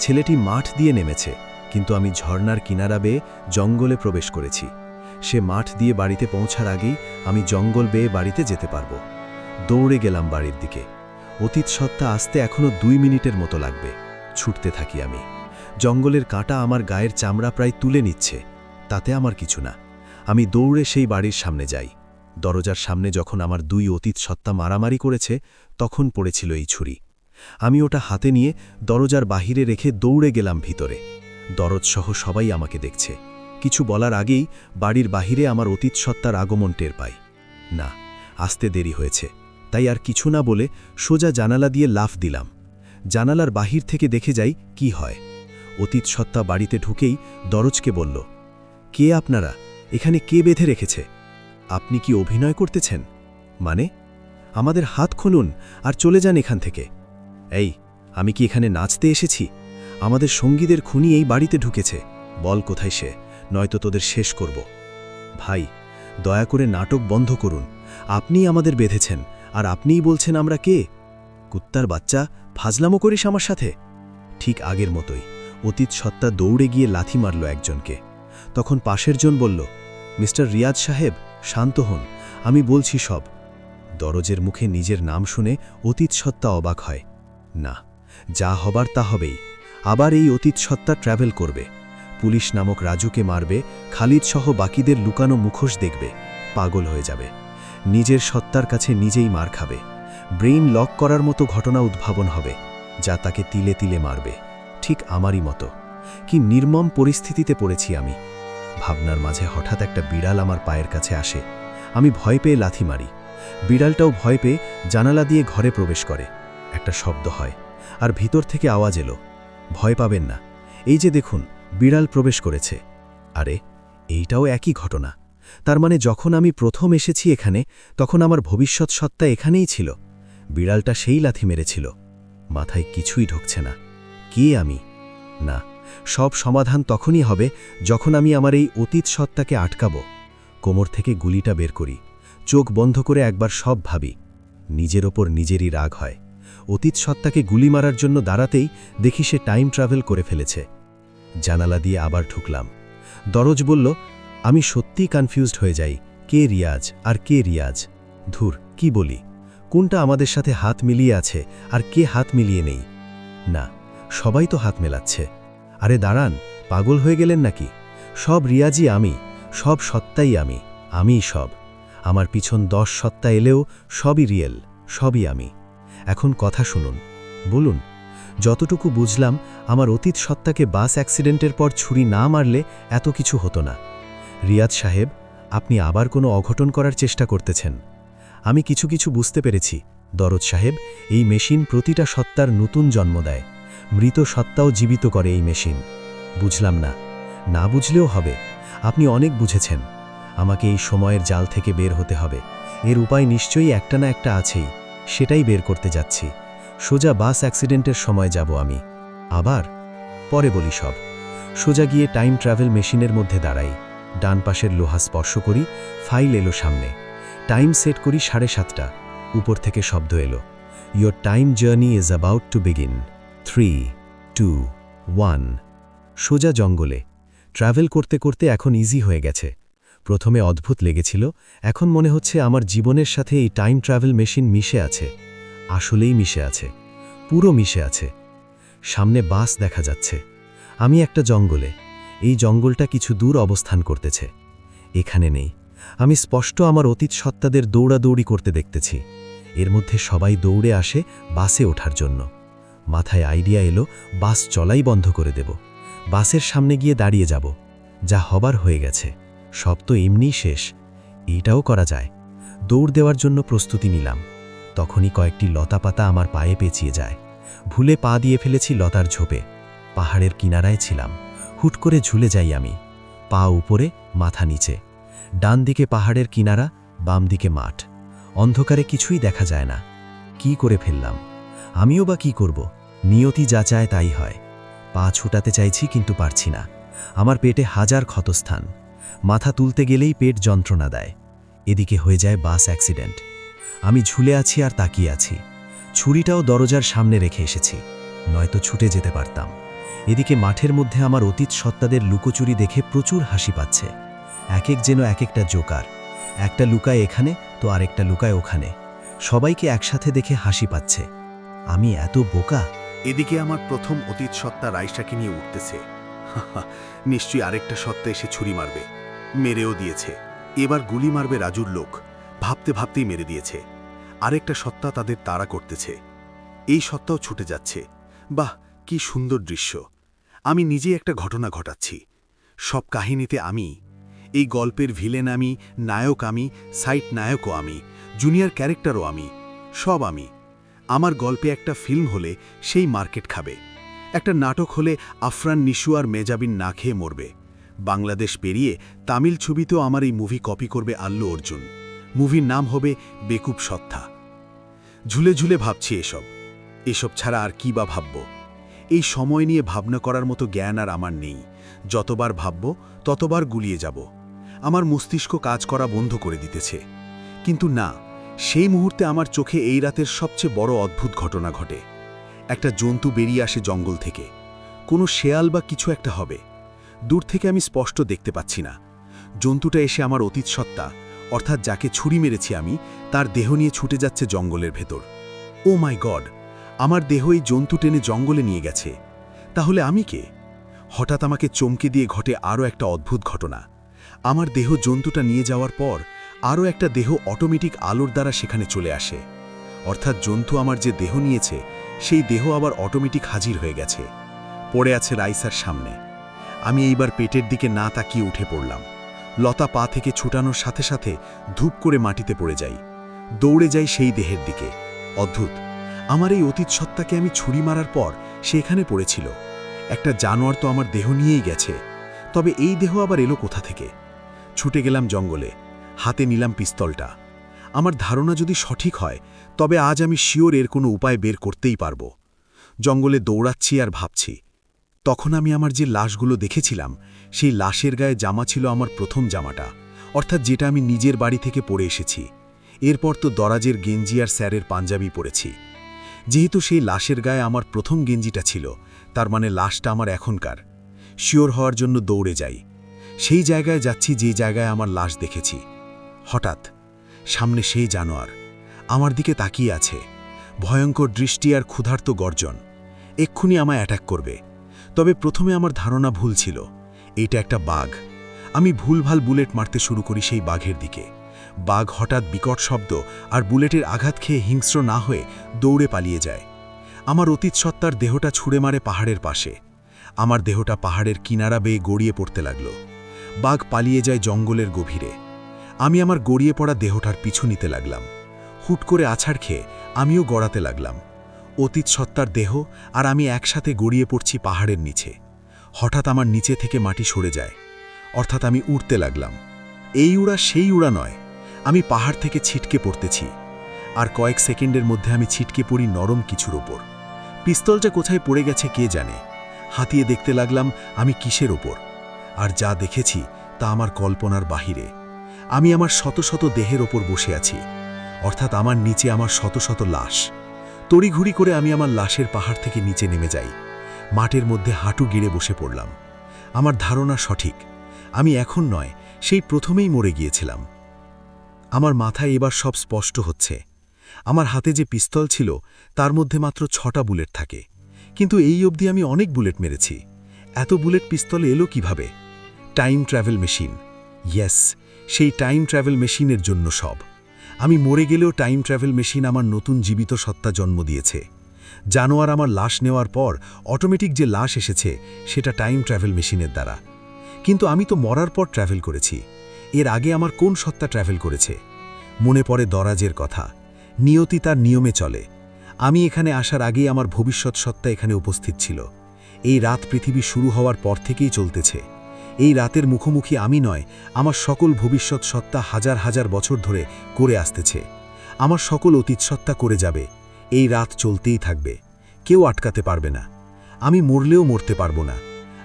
Speaker 2: ছেলেটি মাঠ দিয়ে নেমেছে, কিন্তু আমি ঝর্ণার কিনারা বেয়ে জঙ্গলে প্রবেশ করেছি। সে মাঠ দিয়ে বাড়িতে পৌঁছার আগেই আমি জঙ্গল বেয়ে বাড়িতে যেতে পারবো। দৌড়ে গেলাম বাড়ির দিকে। অতীত সত্তা আসতে এখনো 2 মিনিটের মতো লাগবে। ছুটতে থাকি আমি। জঙ্গলের কাঁটা আমার গায়ের চামড়া প্রায় তুলে নিচ্ছে, তাতে আমার কিছু না। আমি দৌড়ে সেই বাড়ির সামনে যাই। দরজার সামনে যখন আমার 2 অতীত সত্তা মারামারি করেছে, তখন পড়েছিল এই ছুরি। আমি ওটা হাতে নিয়ে দরজার বাহিরে রেখে দৌড়ে গেলাম ভিতরে। দরজসহ সবাই আমাকে দেখছে। কিছু বলার আগেই বাড়ির বাহিরে আমার অতীত সত্তার আগমন টের পাই। না, আসতে দেরি হয়েছে, তাই আর কিছু না বলে সোজা জানালা দিয়ে লাফ দিলাম। জানালার বাহির থেকে দেখে যাই কি হয়। অতীত সত্তা বাড়িতে ঢুকেই দরজকে বলল, কে আপনারা? এখানে কে বেঁধে রেখেছে? আপনি কি অভিনয় করতেছেন? মানে? আমাদের হাত খুলুন আর চলে যান এখান থেকে। এই, আমি কি এখানে নাচতে এসেছি? আমাদের সঙ্গীদের খুনি এই বাড়িতে ঢুকেছে। বল কোথায় সে, নয়তো তোদের শেষ করব। ভাই, দয়া করে নাটক বন্ধ করুন। আপনিই আমাদের বেঁধেছেন, আর আপনিই বলছেন আমরা কে? কুত্তার বাচ্চা, ফাজলামো করিস আমার সাথে? ঠিক আগের মতোই অতীত সত্তা দৌড়ে গিয়ে লাথি মারল একজনকে। তখন পাশের জন বলল, মিস্টার রিয়াজ সাহেব, শান্ত হন, আমি বলছি সব। দরজের মুখে নিজের নাম শুনে অতীত সত্তা অবাক হয়। না, যা হবার তা হবেই। আবার এই অতীত সত্তা ট্র্যাভেল করবে। পুলিশ নামক রাজুকে মারবে, খালিদ সহ বাকিদের লুকানো মুখোশ দেখবে, পাগল হয়ে যাবে। নিজের সত্তার কাছে নিজেই মার খাবে। ব্রেইন লক করার মতো ঘটনা উদ্ভাবন হবে, যা তাকে তিলে তিলে মারবে। ঠিক আমারই মতো। কি নির্মম পরিস্থিতিতে পড়েছি আমি। ভাবনার মাঝে হঠাৎ একটা বিড়াল আমার পায়ের কাছে আসে। আমি ভয় পেয়ে লাথি মারি। বিড়ালটাও ভয় পেয়ে জানালা দিয়ে ঘরে প্রবেশ করে। একটা শব্দ হয়, আর ভিতর থেকে আওয়াজ এলো, ভয় পাবেন না, এই যে দেখুন, বিড়াল প্রবেশ করেছে। আরে, এইটাও একই ঘটনা। তার মানে যখন আমি প্রথম এসেছি এখানে, তখন আমার ভবিষ্যৎ সত্তা এখানেই ছিল। বিড়ালটা সেই লাথি মেরেছিল। মাথায় কিছুই ঢুকছে না। কে আমি? না, সব সমাধান তখনই হবে যখন আমি আমার এই অতীত সত্তাকে আটকাবো। কোমর থেকে গুলিটা বের করি। চোখ বন্ধ করে একবার সব ভাবি। নিজের ওপর নিজেরই রাগ হয়। অতীত সত্তাকে গুলি মারার জন্য দাঁড়াতেই দেখি সে টাইম ট্রাভেল করে ফেলেছে। জানালা দিয়ে আবার ঢুকলাম। দরজ বলল, আমি সত্যিই কনফিউজড হয়ে যাই, কে রিয়াজ আর কে রিয়াজ। ধুর, কি বলি? কোনটা আমাদের সাথে হাত মিলিয়ে আছে আর কে হাত মিলিয়ে নেই? না, সবাই তো হাত মেলাচ্ছে। আরে দাঁড়ান, পাগল হয়ে গেলেন নাকি? সব রিয়াজই আমি, সব সত্তাই আমি, আমিই সব। আমার পিছন 10 সত্তা এলেও সবই রিয়েল, সবই আমি। এখন কথা শুনুন, বলুন। যতটুকু বুঝলাম, আমার অতীত সত্তাকে বাস অ্যাক্সিডেন্টের পর ছুরি না মারলে এত কিছু হতো না। রিয়াজ সাহেব, আপনি আবার কোনো অঘটন করার চেষ্টা করতেছেন। আমি কিছু কিছু বুঝতে পেরেছি। দরজ সাহেব, এই মেশিন প্রতিটা সত্তার নতুন জন্ম দেয়। মৃত সত্তাও জীবিত করে এই মেশিন। বুঝলাম না? না বুঝলেও হবে। আপনি অনেক বুঝেছেন। আমাকে এই সময়ের জাল থেকে বের হতে হবে। এর উপায় নিশ্চয়ই একটা না একটা আছেই। সেটাই বের করতে যাচ্ছি। সোজা বাস অ্যাক্সিডেন্টের সময় যাব আমি। আবার পরে বলি সব। সোজা গিয়ে টাইম ট্রাভেল মেশিনের মধ্যে দাঁড়াই। ডান পাশের লোহা স্পর্শ করি, ফাইল এলো সামনে। টাইম সেট করি 7:30। উপর থেকে শব্দ এলো, your time journey is about to begin. 3, 2, 1। সোজা জঙ্গলে ট্রাভেল করতে করতে এখন ইজি হয়ে গেছে। প্রথমে অদ্ভুত লেগেছিল, এখন মনে হচ্ছে আমার জীবনের সাথে এই টাইম ট্রাভেল মেশিন মিশে আছে। আসলেই মিশে আছে, পুরো মিশে আছে। সামনে বাস দেখা যাচ্ছে। আমি একটা জঙ্গলে। এই জঙ্গলটা কিছু দূর অবস্থান করতেছে। এখানে নেই। আমি স্পষ্ট আমার অতীত সত্তাদের দৌড়াদৌড়ি করতে দেখতেছি। এর মধ্যে সবাই দৌড়ে আসে বাসে ওঠার জন্য। মাথায় আইডিয়া এলো, বাস চলাই বন্ধ করে দেব। বাসের সামনে গিয়ে দাঁড়িয়ে যাব। যা হবার হয়ে গেছে, সব তো এমনিই শেষ। এইটাও করা যায়। দৌড় দেওয়ার জন্য প্রস্তুতি নিলাম। তখনই কয়েকটি লতাপাতা আমার পায়ে পেঁচিয়ে যায়। ভুলে পা দিয়ে ফেলেছি লতার ঝোপে। পাহাড়ের কিনারায় ছিলাম। হুট করে ঝুলে যাই আমি। পা উপরে, মাথা নিচে। ডান দিকে পাহাড়ের কিনারা, বাম দিকে মাঠ। অন্ধকারে কিছুই দেখা যায় না। কি করে ফেললাম? আমিও বা কি করব? নিয়তি যা চায় তাই হয়। পা ছুটাতে চাইছি কিন্তু পারছি না। আমার পেটে হাজার ক্ষতস্থান। মাথা তুলতে গেলেই পেট যন্ত্রণা দেয়। এদিকে হয়ে যায় বাস অ্যাক্সিডেন্ট। আমি ঝুলে আছি আর তাকিয়ে আছি। ছুরিটাও দরজার সামনে রেখে এসেছি, নয়তো ছুটে যেতে পারতাম। এদিকে মাঠের মধ্যে আমার অতীত সত্তাদের লুকোচুরি দেখে প্রচুর হাসি পাচ্ছে। এক এক যেন এক একটা জোকার। একটা লুকায় এখানে তো আরেকটা লুকায় ওখানে। সবাইকে একসাথে দেখে হাসি পাচ্ছে। আমি এত বোকা!
Speaker 3: এদিকে আমার প্রথম অতীত সত্তা রাইসাকে নিয়ে উঠতেছে। নিশ্চয়ই আরেকটা সত্তা এসে ছুরি মারবে। মেরেও দিয়েছে। এবার গুলি মারবে রাজুর লোক। ভাবতে ভাবতেই মেরে দিয়েছে। আরেকটা সত্তা তাদের তাড়া করতেছে। এই সত্তাও ছুটে যাচ্ছে। বাহ, কি সুন্দর দৃশ্য! আমি নিজেই একটা ঘটনা ঘটাচ্ছি। সব কাহিনীতে আমি। এই গল্পের ভিলেন আমি, নায়ক আমি, সাইড নায়কও আমি, জুনিয়র ক্যারেক্টারও আমি, সব আমি। আমার গল্পে একটা ফিল্ম হলে সেই মার্কেট খাবে। একটা নাটক হলে আফরান নিশু আর মেজাবিন না খেয়ে মরবে। বাংলাদেশ পেরিয়ে তামিল ছবিতেও আমার এই মুভি কপি করবে আল্লু অর্জুন। মুভির নাম হবে বেকুব সত্তা। ঝুলে ঝুলে ভাবছি এসব ছাড়া আর কি বা ভাবব। এই সময় নিয়ে ভাবনা করার মতো জ্ঞান আর আমার নেই। যতবার ভাবব ততবার গুলিয়ে যাব। আমার মস্তিষ্ক কাজ করা বন্ধ করে দিতেছে। কিন্তু না, সেই মুহূর্তে আমার চোখে এই রাতের সবচেয়ে বড় অদ্ভুত ঘটনা ঘটে। একটা জন্তু বেরিয়ে আসে জঙ্গল থেকে। কোনো শেয়াল বা কিছু একটা হবে। দূর থেকে আমি স্পষ্ট দেখতে পাচ্ছি না। জন্তুটা এসে আমার অতীত সত্তা, অর্থাৎ যাকে ছুরি মেরেছি আমি, তার দেহ নিয়ে ছুটে যাচ্ছে জঙ্গলের ভেতর। ও মাই গড! আমার দেহ এই জন্তু টেনে জঙ্গলে নিয়ে গেছে। তাহলে আমি কে? হঠাৎ আমাকে চমকে দিয়ে ঘটে আরও একটা অদ্ভুত ঘটনা। আমার দেহ জন্তুটা নিয়ে যাওয়ার পর আরও একটা দেহ অটোমেটিক আলোর দ্বারা সেখানে চলে আসে। অর্থাৎ জন্তু আমার যে দেহ নিয়েছে সেই দেহ আবার অটোমেটিক হাজির হয়ে গেছে। পড়ে আছে রাইসার সামনে। আমি এইবার পেটের দিকে না তাকিয়ে উঠে পড়লাম। লতা পা থেকে ছুটানোর সাথে সাথে ধূপ করে মাটিতে পড়ে যাই। দৌড়ে যাই সেই দেহের দিকে। অদ্ভুত, আমার এই অতীত সত্তাকে আমি ছুরি মারার পর সে এখানে পড়েছিল। একটা জানোয়ার তো আমার দেহ নিয়েই গেছে, তবে এই দেহ আবার এলো কোথা থেকে? ছুটে গেলাম জঙ্গলে। হাতে নিলাম পিস্তলটা। আমার ধারণা যদি সঠিক হয় তবে আজ আমি শিওর এর কোনো উপায় বের করতেই পারব। জঙ্গলে দৌড়াচ্ছি আর ভাবছি। তখন আমি আমার যে লাশগুলো দেখেছিলাম সেই লাশের গায়ে জামা ছিল আমার প্রথম জামাটা, অর্থাৎ যেটা আমি নিজের বাড়ি থেকে পরে এসেছি। এরপর তো দরাজের গেঞ্জি আর স্যারের পাঞ্জাবি পরেছি। যেহেতু সেই লাশের গায়ে আমার প্রথম গেঞ্জিটা ছিল, তার মানে লাশটা আমার এখনকার। শিওর হওয়ার জন্য দৌড়ে যাই। সেই জায়গায় যাচ্ছি যে জায়গায় আমার লাশ দেখেছি। হঠাৎ সামনে সেই জানোয়ার আমার দিকে তাকিয়ে আছে। ভয়ঙ্কর দৃষ্টি আর ক্ষুধার্ত গর্জন। এক্ষুনি আমায় অ্যাটাক করবে। তবে প্রথমে আমার ধারণা ভুল ছিল। এইটা একটা বাঘ। আমি ভুলভাল বুলেট মারতে শুরু করি সেই বাঘের দিকে। বাঘ হঠাৎ বিকট শব্দ আর বুলেটের আঘাত খেয়ে হিংস্র না হয়ে দৌড়ে পালিয়ে যায়। আমার অতীত সত্তার দেহটা ছুঁড়ে মারে পাহাড়ের পাশে। আমার দেহটা পাহাড়ের কিনারা বেয়ে গড়িয়ে পড়তে লাগল। বাঘ পালিয়ে যায় জঙ্গলের গভীরে। আমি আমার গড়িয়ে পড়া দেহটার পিছু নিতে লাগলাম। হুট করে আছাড় খেয়ে আমিও গড়াতে লাগলাম। অতীত সত্তার দেহ আর আমি একসাথে গড়িয়ে পড়ছি পাহাড়ের নিচে। হঠাৎ আমার নিচে থেকে মাটি সরে যায়, অর্থাৎ আমি উড়তে লাগলাম। এই উড়া সেই উড়া নয়, আমি পাহাড় থেকে ছিটকে পড়তেছি। আর কয়েক সেকেন্ডের মধ্যে আমি ছিটকে পড়ি নরম কিছুর ওপর। পিস্তলটা কোথায় পড়ে গেছে কে জানে। হাতিয়ে দেখতে লাগলাম আমি কিসের ওপর। আর যা দেখেছি তা আমার কল্পনার বাহিরে। আমি আমার শত শত দেহের ওপর বসে আছি, অর্থাৎ আমার নিচে আমার শত শত লাশ। তড়িঘড়ি করে আমি আমার লাশের পাহাড় থেকে নিচে নেমে যাই। মাটির মধ্যে হাঁটু গিড়ে বসে পড়লাম। আমার ধারণা সঠিক, আমি এখন নয়, সেই প্রথমেই মরে গিয়েছিলাম। আমার মাথায় এবার সব স্পষ্ট হচ্ছে। আমার হাতে যে পিস্তল ছিল তার মধ্যে মাত্র 6টা বুলেট থাকে, কিন্তু এই অবধি আমি অনেক বুলেট মেরেছি। এত বুলেট পিস্তলে এলো কিভাবে? Time travel machine. ইয়েস, সেই টাইম ট্রাভেল মেশিনের জন্য সব। আমি মরে গেলেও টাইম ট্রাভেল মেশিন আমার নতুন জীবিত সত্তা জন্ম দিয়েছে। জানোয়ার আমার লাশ নেওয়ার পর অটোমেটিক যে লাশ এসেছে সেটা টাইম ট্রাভেল মেশিনের দ্বারা। কিন্তু আমি তো মরার পর ট্রাভেল করেছি। এর আগে আমার কোন সত্তা ট্রাভেল করেছে? মনে পড়ে দরাজের কথা। নিয়তি তার নিয়মে চলে। আমি এখানে আসার আগেই আমার ভবিষ্যৎ সত্তা এখানে উপস্থিত ছিল। এই রাত পৃথিবী শুরু হওয়ার পর থেকেই চলতেছে। এই রাতের মুখোমুখি আমি নয়, আমার সকল ভবিষ্যৎ সত্তা হাজার হাজার বছর ধরে করে আসতেছে। আমার সকল অতীত সত্তা করে যাবে। এই রাত চলতেই থাকবে।
Speaker 4: কেউ আটকাতে পারবে না। আমি মরলেও মরতে পারবো না।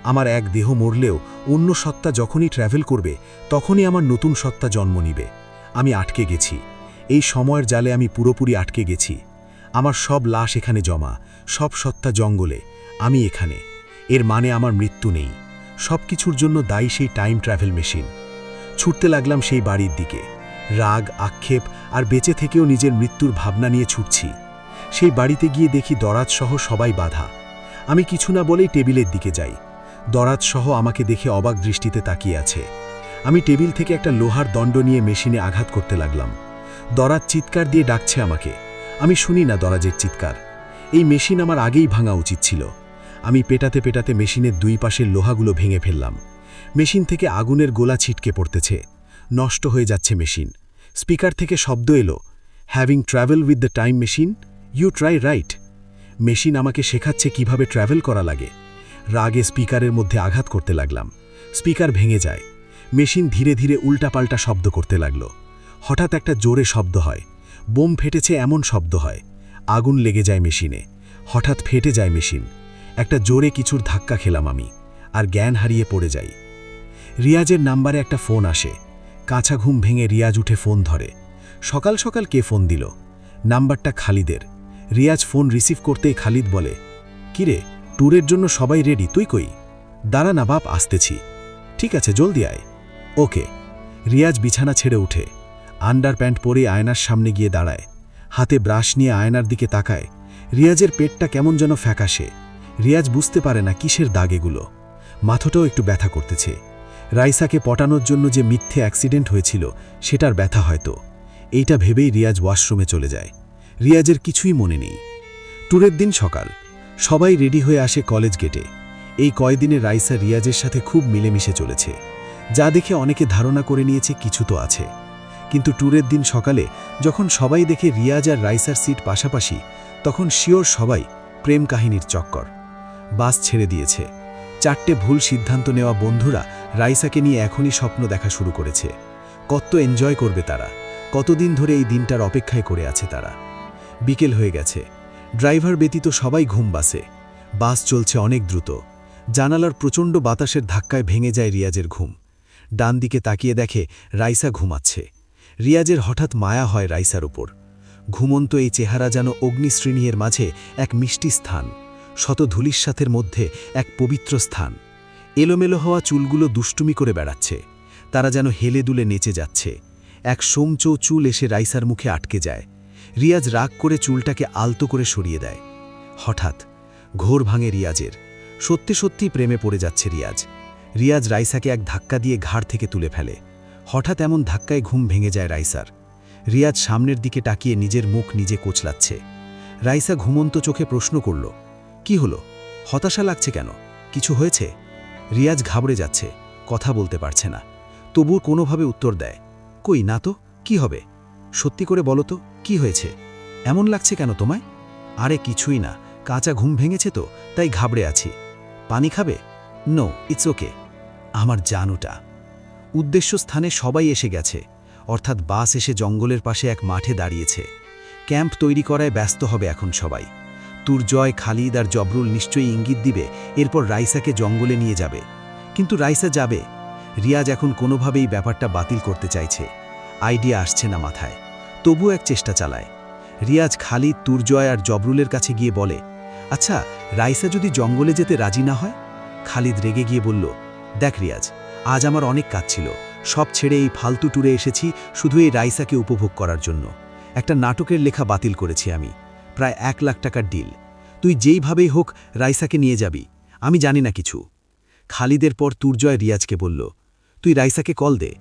Speaker 4: আমার এক দেহ মরলেও অন্য সত্তা যখনই ট্র্যাভেল করবে তখনই আমার নতুন সত্তা জন্ম নিবে। আমি আটকে গেছি। এই সময়ের জালে আমি পুরোপুরি আটকে গেছি। আমার সব লাশ এখানে জমা, সব সত্তা জঙ্গলে, আমি এখানে। এর মানে আমার মৃত্যু নেই। সব কিছুর জন্য দায়ী সেই টাইম ট্র্যাভেল মেশিন। ছুটতে লাগলাম সেই বাড়ির দিকে। রাগ, আক্ষেপ আর বেঁচে থেকেও নিজের মৃত্যুর ভাবনা নিয়ে ছুটছি। সেই বাড়িতে গিয়ে দেখি দরাজসহ সবাই বাধা। আমি কিছু না বলেই টেবিলের দিকে যাই। দরাজসহ আমাকে দেখে অবাক দৃষ্টিতে তাকিয়ে আছে। আমি টেবিল থেকে একটা লোহার দণ্ড নিয়ে মেশিনে আঘাত করতে লাগলাম। দরাজ চিৎকার দিয়ে ডাকছে আমাকে। আমি শুনি না দরাজের চিৎকার। এই মেশিন আমার আগেই ভাঙা উচিত ছিল। আমি পেটাতে পেটাতে মেশিনের দুই পাশের লোহাগুলো ভেঙে ফেললাম। মেশিন থেকে আগুনের গোলা ছিটকে পড়তেছে। নষ্ট হয়ে যাচ্ছে মেশিন। স্পিকার থেকে শব্দ এলো, having travel with the time machine, you try right. Machine আমাকে শেখাচ্ছে কিভাবে ট্র্যাভেল করা লাগে। রাগে স্পিকারের মধ্যে আঘাত করতে লাগলাম। স্পিকার ভেঙে যায়। মেশিন ধীরে ধীরে উল্টাপাল্টা শব্দ করতে লাগলো। হঠাৎ একটা জোরে শব্দ হয়। বোম ফেটেছে এমন শব্দ হয়। আগুন লেগে যায় মেশিনে। হঠাৎ ফেটে যায় মেশিন। একটা জোরে কিছুর ধাক্কা খেলাম আমি, আর জ্ঞান হারিয়ে পড়ে যাই। রিয়াজের নাম্বারে একটা ফোন আসে। কাঁচা ঘুম ভেঙে রিয়াজ উঠে ফোন ধরে। সকাল সকাল কে ফোন দিল? নাম্বারটা খালিদের। রিয়াজ ফোন রিসিভ করতেই খালিদ বলে, কিরে, ট্যুরের জন্য সবাই রেডি, তুই কই? দাঁড়া না বাপ, আসতেছি। ঠিক আছে, জলদি আয়। ওকে। রিয়াজ বিছানা ছেড়ে উঠে আন্ডার প্যান্ট পরে আয়নার সামনে গিয়ে দাঁড়ায়। হাতে ব্রাশ নিয়ে আয়নার দিকে তাকায়। রিয়াজের পেটটা কেমন যেন ফ্যাকাশে। রিয়াজ বুঝতে পারে না কিসের দাগ এগুলো। মাথাটাও একটু ব্যথা করতেছে। রাইসাকে পটানোর জন্য যে মিথ্যে অ্যাক্সিডেন্ট হয়েছিল সেটার ব্যথা হয়তো। এইটা ভেবেই রিয়াজ ওয়াশরুমে চলে যায়। রিয়াজের কিছুই মনে নেই। ট্যুরের দিন সকাল। সবাই রেডি হয়ে আসে কলেজ গেটে। এই কয়দিনে রাইসা রিয়াজের সাথে খুব মিলেমিশে চলেছে, যা দেখে অনেকে ধারণা করে নিয়েছে কিছু তো আছে। কিন্তু ট্যুরের দিন সকালে যখন সবাই দেখে রিয়াজ আর রাইসার সিট পাশাপাশি, তখন শিওর সবাই প্রেম কাহিনীর চক্কর। বাস ছেড়ে দিয়েছে। 4টে ভুল সিদ্ধান্ত নেওয়া বন্ধুরা রাইসাকে নিয়ে এখনই স্বপ্ন দেখা শুরু করেছে। কত এনজয় করবে তারা, কতদিন ধরে এই দিনটার অপেক্ষায় করে আছে তারা। বিকেল হয়ে গেছে। ড্রাইভার ব্যতীত সবাই ঘুম বাসে। বাস চলছে অনেক দ্রুত। জানালার প্রচণ্ড বাতাসের ধাক্কায় ভেঙে যায় রিয়াজের ঘুম। ডান দিকে তাকিয়ে দেখে রাইসা ঘুমাচ্ছে। রিয়াজের হঠাৎ মায়া হয় রাইসার উপর। ঘুমন্ত এই চেহারা যেন অগ্নিশ্রেণীর মাঝে এক মিষ্টি স্থান, শত ধূলিসাতের মধ্যে এক পবিত্র স্থান। এলোমেলো হওয়া চুলগুলো দুষ্টুমি করে বেড়াচ্ছে। তারা যেন হেলে দুলে নেচে যাচ্ছে। এক সোমচৌ চুল এসে রাইসার মুখে আটকে যায়। রিয়াজ রাগ করে চুলটাকে আলতো করে সরিয়ে দেয়। হঠাৎ ঘোর ভাঙে রিয়াজের। সত্যি সত্যি প্রেমে পড়ে যাচ্ছে রিয়াজ। রিয়াজ রাইসাকে এক ধাক্কা দিয়ে ঘাড় থেকে তুলে ফেলে। হঠাৎ এমন ধাক্কায় ঘুম ভেঙে যায় রাইসার। রিয়াজ সামনের দিকে তাকিয়ে নিজের মুখ নিজে কোচলাচ্ছে। রাইসা ঘুমন্ত চোখে প্রশ্ন করল, কি হলো? হতাশা লাগছে কেন? কিছু হয়েছে? রিয়াজ ঘাবড়ে যাচ্ছে, কথা বলতে পারছে না। তবু কোনোভাবে উত্তর দেয়, কই না তো, কি হবে? সত্যি করে বলো তো, কি হয়েছে? এমন লাগছে কেন তোমায়? আরে কিছুই না, কাঁচা ঘুম ভেঙেছে তো, তাই ঘাবড়ে আছি। পানি খাবে? No, it's okay. আমার জানুটা। উদ্দেশ্য স্থানে সবাই এসে গেছে, অর্থাৎ বাস এসে জঙ্গলের পাশে এক মাঠে দাঁড়িয়েছে। ক্যাম্প তৈরি করায় ব্যস্ত হবে এখন সবাই। তুরজয়, খালিদ আর জবরুল নিশ্চয়ই ইঙ্গিত দিবে এরপর রাইসাকে জঙ্গলে নিয়ে যাবে। কিন্তু রাইসা যাবে? রিয়াজ এখন কোনোভাবেই ব্যাপারটা বাতিল করতে চাইছে। আইডিয়া আসছে না মাথায়, তবু এক চেষ্টা চালায়। রিয়াজ খালিদ, তুরজয় আর জবরুলের কাছে গিয়ে বলে, আচ্ছা, রাইসা যদি জঙ্গলে যেতে রাজি না হয়? খালিদ রেগে গিয়ে বলল, দেখ রিয়াজ, আজ আমার অনেক কাজ ছিল, সব ছেড়ে এই ফালতু ট্যুরে এসেছি শুধু এই রাইসাকে উপভোগ করার জন্য। একটা নাটকের লেখা বাতিল করেছি আমি, প্রায় 1 লাখ টাকার ডিল। তুই যেইভাবেই হোক রাইসাকে নিয়ে যাবি, আমি জানি না কিছু। খালিদের পর তুরজয় রিয়াজকে বলল, তুই রাইসাকে কল দে।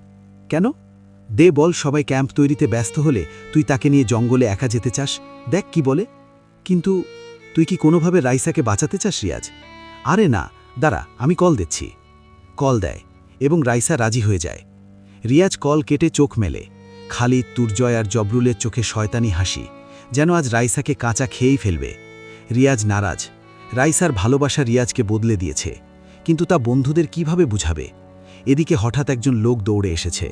Speaker 4: কেন? দে, বল সবাই ক্যাম্প তৈরিতে ব্যস্ত হলে তুই তাকে নিয়ে জঙ্গলে একা যেতে চাস, দেখ কি বলে। কিন্তু তুই কি কোনোভাবে রাইসাকে বাঁচাতে চাস রিয়াজ? আরে না, দাঁড়া, আমি কল দিচ্ছি। কল দেয় এবং রাইসা রাজি হয়ে যায়। রিয়াজ কল কেটে চোখ মেলে। খালিদ, তুরজয় আর জবরুলের চোখে শয়তানি হাসি, যেন আজ রাইসাকে কাঁচা খেয়েই ফেলবে। রিয়াজ নারাজ। রাইসার ভালোবাসা রিয়াজকে বদলে দিয়েছে, কিন্তু তা বন্ধুদের কিভাবে বুঝাবে? এদিকে হঠাৎ একজন লোক দৌড়ে এসেছে।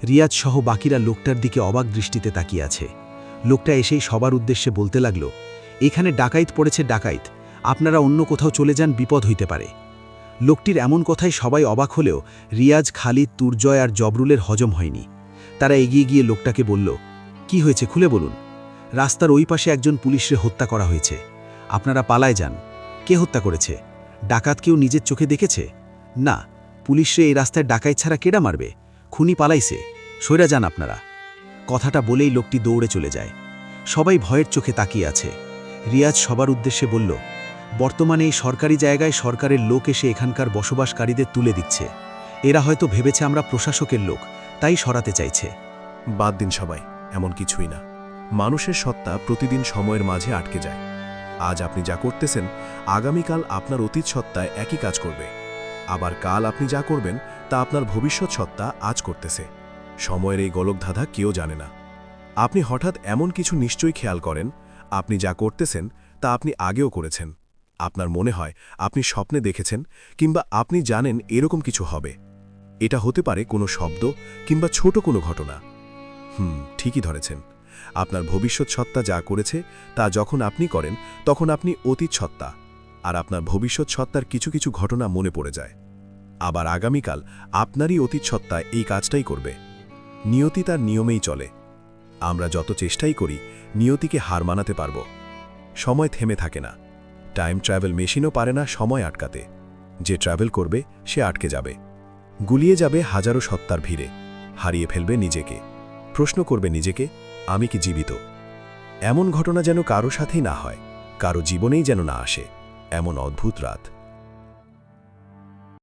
Speaker 4: রিয়াজ সহ বাকিরা লোকটার দিকে অবাক দৃষ্টিতে তাকিয়ে আছে। লোকটা এসেই সবার উদ্দেশ্যে বলতে লাগল, এখানে ডাকাইত পড়েছে ডাকাইত, আপনারা অন্য কোথাও চলে যান, বিপদ হইতে পারে। লোকটির এমন কথায় সবাই অবাক হলেও রিয়াজ, খালিদ, তুরজয় আর জবরুলের হজম হয়নি। তারা এগিয়ে গিয়ে লোকটাকে বলল, কি হয়েছে খুলে বলুন। রাস্তার ওই পাশে একজন পুলিশরে হত্যা করা হয়েছে, আপনারা পালায় যান। কে হত্যা করেছে? ডাকাত কেউ নিজের চোখে দেখেছে? না, পুলিশরে এই রাস্তায় ডাকাইত ছাড়া কেডা মারবে? খুনি পালাইছে, সইরা যান আপনারা। কথাটা বলেই লোকটি দৌড়ে চলে যায়। সবাই ভয়ের চোখে তাকিয়ে আছে। রিয়াজ সবার উদ্দেশ্যে বলল, বর্তমানে এই সরকারি জায়গায় সরকারের লোক এসে এখানকার বসবাসকারীদের তুলে দিচ্ছে। এরা হয়তো ভেবেছে আমরা প্রশাসকের লোক, তাই সরাতে চাইছে।
Speaker 1: বাদ দিন সবাই, এমন কিছুই না। মানুষের সত্তা প্রতিদিন সময়ের মাঝে আটকে যায়। আজ আপনি যা করতেছেন, আগামীকাল আপনার অতীত সত্তায় একই কাজ করবে। আবার কাল আপনি যা করবেন তা আপনার ভবিষ্যৎ সত্তা আজ করতেছে। সময়ের এই গোলকধাঁধা কেউ জানে না। আপনি হঠাৎ এমন কিছু নিশ্চয়ই খেয়াল করেন, আপনি যা করতেছেন তা আপনি আগেও করেছেন। আপনার মনে হয় আপনি স্বপ্নে দেখেছেন, কিংবা আপনি জানেন এরকম কিছু হবে। এটা হতে পারে কোনো শব্দ কিংবা ছোট কোনো ঘটনা। ঠিকই ধরেছেন। আপনার ভবিষ্যৎ সত্তা যা করেছে তা যখন আপনি করেন তখন আপনি অতীত সত্তা, আর আপনার ভবিষ্যৎ সত্তার কিছু কিছু ঘটনা মনে পড়ে যায়। আবার আগামীকাল আপনারই অতীত সত্তা এই কাজটাই করবে। নিয়তি তার নিয়মেই চলে। আমরা যত চেষ্টাই করি নিয়তিকে হার মানাতে পারব। সময় থেমে থাকে না। টাইম ট্রাভেল মেশিনও পারে না সময় আটকাতে। যে ট্রাভেল করবে সে আটকে যাবে, গুলিয়ে যাবে হাজারো সত্তার ভিড়ে, হারিয়ে ফেলবে নিজেকে। প্রশ্ন করবে নিজেকে, আমি কি জীবিত? এমন ঘটনা যেন কারো সাথেই না হয়, কারো জীবনেই যেন না আসে। এমন অদ্ভুত রাত।